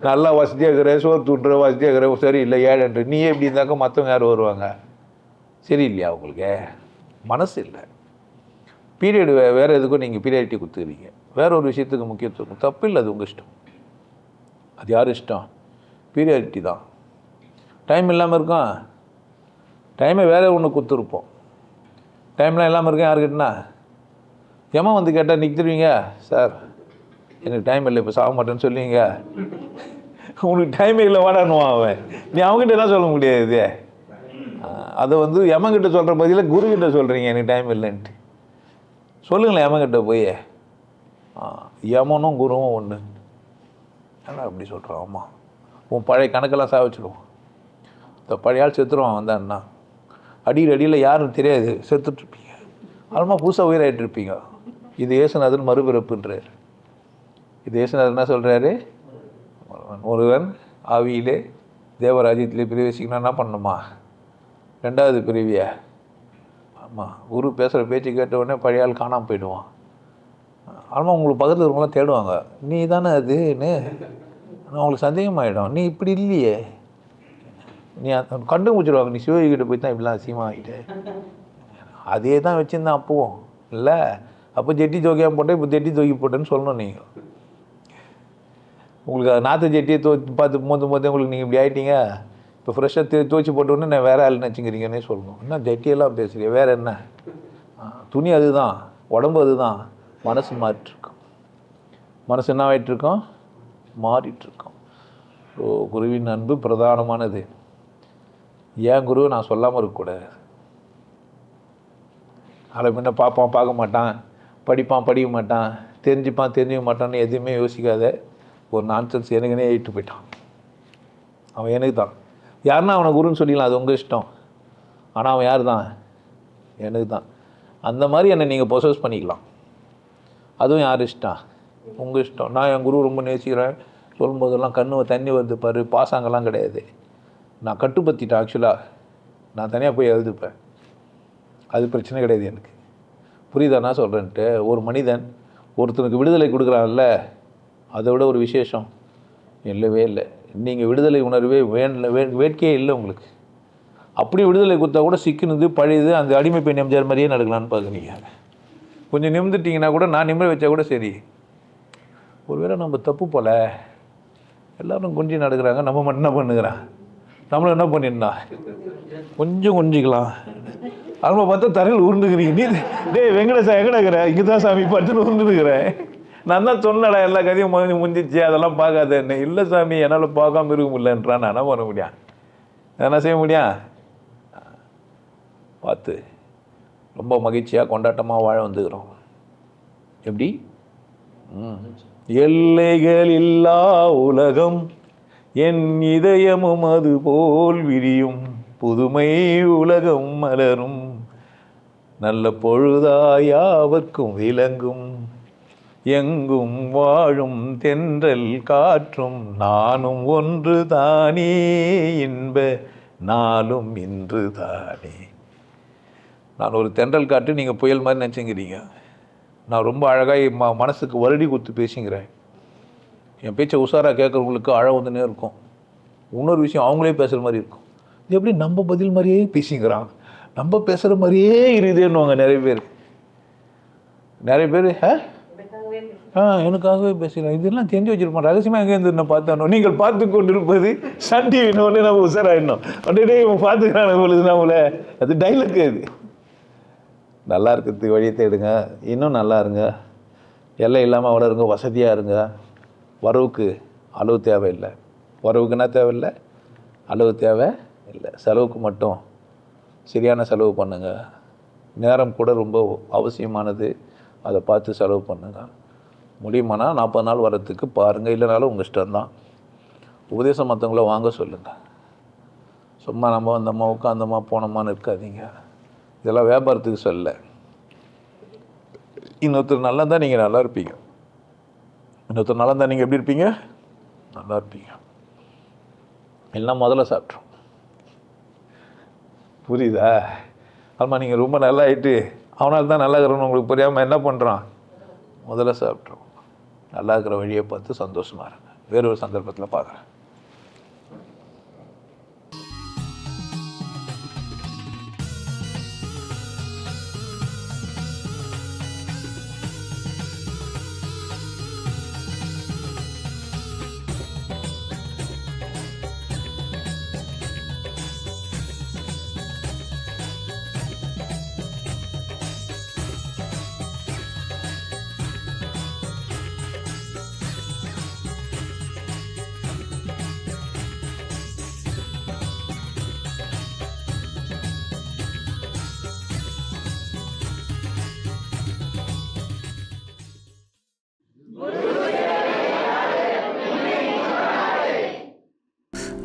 நல்லா வசதியாகிற, சோறு தூண்டுற, வசதியாகிற, சரியில்லை ஏழன்று, நீயே எப்படி இருந்தாக்கா மற்றவங்க யார் வருவாங்க? சரியில்லையா உங்களுக்கு? மனசு இல்லை. பீரியடு வேறு எதுக்கும் நீங்கள் பீரியாரிட்டி கொடுத்துக்கிறீங்க, வேற ஒரு விஷயத்துக்கு முக்கியத்துவம். தப்பு இல்லை, அது உங்கள் இஷ்டம். அது யார் இஷ்டம்? பீரியாரிட்டி தான். டைம் இல்லாமல் இருக்கும், டைமை வேறு ஒன்று கொடுத்துருப்போம். டைம்லாம் இல்லாமல் இருக்கேன் யாருக்கிட்டனா ஏமா வந்து கேட்டால் நிற்கிடுவீங்க, சார் எனக்கு டைம் இல்லை இப்போ சாக மாட்டேன்னு சொல்லுவீங்க. உனக்கு டைமே இல்லை வாடானுவான் அவன். நீ அவங்ககிட்ட என்ன சொல்ல முடியாது. அதை வந்து எமங்கிட்ட சொல்கிற பதில் குருக்கிட்ட சொல்கிறீங்க எனக்கு டைம் இல்லைன்ட்டு. சொல்லுங்களேன் எமங்கிட்ட போய், யமனும் குருவும் ஒன்று. ஏன்னா அப்படி சொல்கிறான். ஆமாம், உன் பழைய கணக்கெல்லாம் சாவிச்சிடுவோம். இந்த பழைய ஆள் செத்துருவான் வந்தான்னா, அடியில் யாருன்னு தெரியாது, செத்துட்ருப்பீங்க. அப்புறமா புதுசாக உயிராகிட்டு இருப்பீங்க. இது ஏசுநாதன் மறுபிறப்புன்றார். இது ஏசுநாதன் என்ன சொல்கிறாரு? ஒருவன் ஆவியிலே தேவராஜ்யத்திலே பிரவேசிக்கணும் என்ன பண்ணணுமா? 2வது பிரிவியை. ஆமாம், குரு பேசுகிற பேச்சு கேட்ட உடனே பழைய ஆள் காணாமல் போயிடுவான். ஆனால் உங்களுக்கு பக்கத்தில் இருக்கவங்களாம் தேடுவாங்க, நீ தானே அதுன்னு. அவங்களுக்கு சந்தேகமாகிடும், நீ இப்படி இல்லையே, நீ கண்டுபிடிச்சிடுவாங்க, நீ சிவகிட்ட போய் தான் இப்படிலாம் அசிங்கமாகிட்டு. அதே தான் வச்சுருந்தேன் அப்போவும் இல்லை. அப்போ ஜெட்டி ஜோக்கியாக போட்டேன், இப்போ ஜெட்டி ஜோக்கி போட்டேன்னு சொல்லணும். நீங்கள் உங்களுக்கு நாற்று ஜெட்டியை பார்த்து மோது உங்களுக்கு நீங்கள் இப்படி ஆகிட்டீங்க. இப்போ ஃப்ரெஷ்ஷாக துவச்சி போட்டோன்னே நான் வேறு ஆள் நினச்சிக்கிறீங்கன்னே சொல்லணும். என்ன ஜட்டியெல்லாம் பேசுகிறீங்க, வேறு என்ன? துணி அதுதான், உடம்பு அதுதான், மனசு மாறிட்டுருக்கோம். மனசு என்ன ஆகிட்டுருக்கோம்? மாறிட்டுருக்கோம். ஸோ குருவின் அன்பு பிரதானமானது. ஏன் குருவை நான் சொல்லாமல் இருக்கக்கூடாது. அதை முன்ன பார்ப்பான் பார்க்க மாட்டான், படிப்பான் படிக்க மாட்டான், தெரிஞ்சுப்பான் தெரிஞ்சுக்க மாட்டான்னு எதுவுமே யோசிக்காத ஒரு நான்சென்ஸ் எனக்குனே ஏறிட்டு போயிட்டான். அவன் எனக்கு தான். யாருன்னா அவனை குருன்னு சொல்லிடலாம், அது உங்கள் இஷ்டம். ஆனால் அவன் யார் தான்? எனக்கு தான். அந்த மாதிரி என்னை நீங்கள் பொசஸ் பண்ணிக்கலாம், அதுவும் யார் இஷ்டம்? உங்கள் இஷ்டம். நான் என் குரு ரொம்ப நேசிக்கிறேன் சொல்லும்போதெல்லாம் கண்ணு தண்ணி வருது பாரு, பாசாங்கெல்லாம் கிடையாது. நான் கட்டுப்படுத்திட்டேன். ஆக்சுவலாக நான் தனியாக போய் எழுதுப்பேன், அது பிரச்சனை கிடையாது எனக்கு. புரியுதா நான் சொல்கிறேன்ட்டு? ஒரு மனிதன் ஒருத்தனுக்கு விடுதலை கொடுக்குறான்ல, அதை விட ஒரு விசேஷம் இல்லவே இல்லை. நீங்கள் விடுதலை உணர்வே வேட்கையே இல்லை உங்களுக்கு. அப்படி விடுதலை கொடுத்தா கூட சிக்கினது பழையது அந்த அடிமை பெண் எம்ஜிஆர் மாதிரியே நடக்கலான்னு பார்க்குறீங்க. கொஞ்சம் நிமிந்துட்டிங்கன்னா கூட, நான் நிமிர வச்சா கூட சரி, ஒருவேளை நம்ம தப்பு போல், எல்லோரும் கொஞ்சம் நடக்கிறாங்க, நம்ம மட்டும் என்ன பண்ணுகிறான், நம்மளும் என்ன பண்ணிடலாம், கொஞ்சம் கொஞ்சிக்கலாம். அல்மா பார்த்தா தரையில் உருண்டுக்கிறீங்க. நீ டேய் வெங்கடேசா எங்கடாக்குற? இங்கே தான் சாமி படுத்துன்னு உருண்டுக்கிறேன். நான் தான் சொன்னடா எல்லா கதையும் முடிஞ்சிச்சு, அதெல்லாம் பார்க்காத என்ன. இல்லை சாமி என்னால் பார்க்காம இருக்க முடியலன்றான். நான் என்ன பண்ண முடியும்? என்ன செய்ய முடியும்? பார்த்து ரொம்ப மகிழ்ச்சியாக கொண்டாட்டமாக வாழ வந்துக்கிறோம். எப்படி? எல்லைகள் இல்லா உலகம் என் இதயமும் அது போல் விரியும், புதுமை உலகம் மலரும், நல்ல பொழுதாயாவர்க்கும் விளங்கும், எங்கும் வாழும் தென்றல் காற்றும் நானும் ஒன்று தானே, இன்ப நாளும் இன்று தானே. நான் ஒரு தென்றல் காற்று, நீங்கள் புயல் மாதிரி நினச்சிங்கிறீங்க. நான் ரொம்ப அழகாக மனசுக்கு வருடி கொடுத்து பேசிங்கிறேன். என் பேச்சை உஷாராக கேட்குறவங்களுக்கு அழ வந்துன்னே இருக்கும். இன்னொரு விஷயம், அவங்களே பேசுகிற மாதிரி இருக்கும். இது எப்படி நம்ம பதில் மாதிரியே பேசிங்கிறான், நம்ம பேசுகிற மாதிரியே இருக்குதுன்னுவாங்க நிறைய பேர். எனக்காகவே பேசுகிறேன். இதெல்லாம் தெரிஞ்சு வச்சுருப்போம். ரகசியமாக எங்கே இருந்து நான் பார்த்தானோ. நீங்கள் பார்த்து கொண்டு இருப்பது சன் டிவின்னு ஒன்று நம்ம உஷாராயிடணும். அப்படியே இவன் பார்த்துக்கிறான் நம்மளுக்கு, நம்மள அது டைலாக். அது நல்லா இருக்கிறதுக்கு வழியை தேடுங்க, இன்னும் நல்லா இருங்க, எல்லை இல்லாமல் வளருங்க, வசதியாக இருங்க. வரவுக்கு அளவு தேவையில்லை. வரவுக்கு என்ன தேவையில்லை? அளவு தேவை இல்லை. செலவுக்கு மட்டும் சரியான செலவு பண்ணுங்கள். நேரம் கூட ரொம்ப அவசியமானது, அதை பார்த்து செலவு பண்ணுங்கள். முடியுமானா 40 நாள் வரத்துக்கு பாருங்கள், இல்லைனாலும் உங்கள் இஷ்டம்தான். உபதேசம் மற்றவங்கள வாங்க சொல்லுங்கள். சும்மா நம்ம வந்தோமா உட்காந்தோமா போனோமான்னு இருக்காதீங்க. இதெல்லாம் வியாபாரத்துக்கு சொல்ல. இன்னொருத்தர் நல்லா இருந்தால் நீங்கள் நல்லா இருப்பீங்க. இன்னொருத்தர் நல்லா இருந்தால் நீங்கள் எப்படி இருப்பீங்க? நல்லா இருப்பீங்க. எல்லாம் முதல்ல சாப்பிட்றோம். புரியுதா? ஆமாம், நீங்கள் ரொம்ப நல்லா ஆகிட்டு அவனால் தான் நல்லா இருக்கிறோன்னு உங்களுக்கு புரியாமல் என்ன பண்ணுறான்? முதல்ல சாப்பிட்றோம். நல்லா இருக்கிற வழியை பார்த்து சந்தோஷமாக இருங்க. வேறு ஒரு சந்தர்ப்பத்தில் பார்க்குறேன்.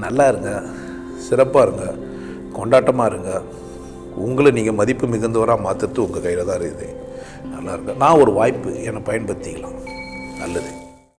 நல்லா இருங்க, சிறப்பாக இருங்க, கொண்டாட்டமாக இருங்க. உங்களை நீங்கள் மதிப்பு மிகுந்தவராக மாற்றுறது உங்கள் கையில் தான் இருக்குது. நல்லா இருங்க. நான் ஒரு வாய்ப்பு, என்னை பயன்படுத்திக்கலாம். நல்லது.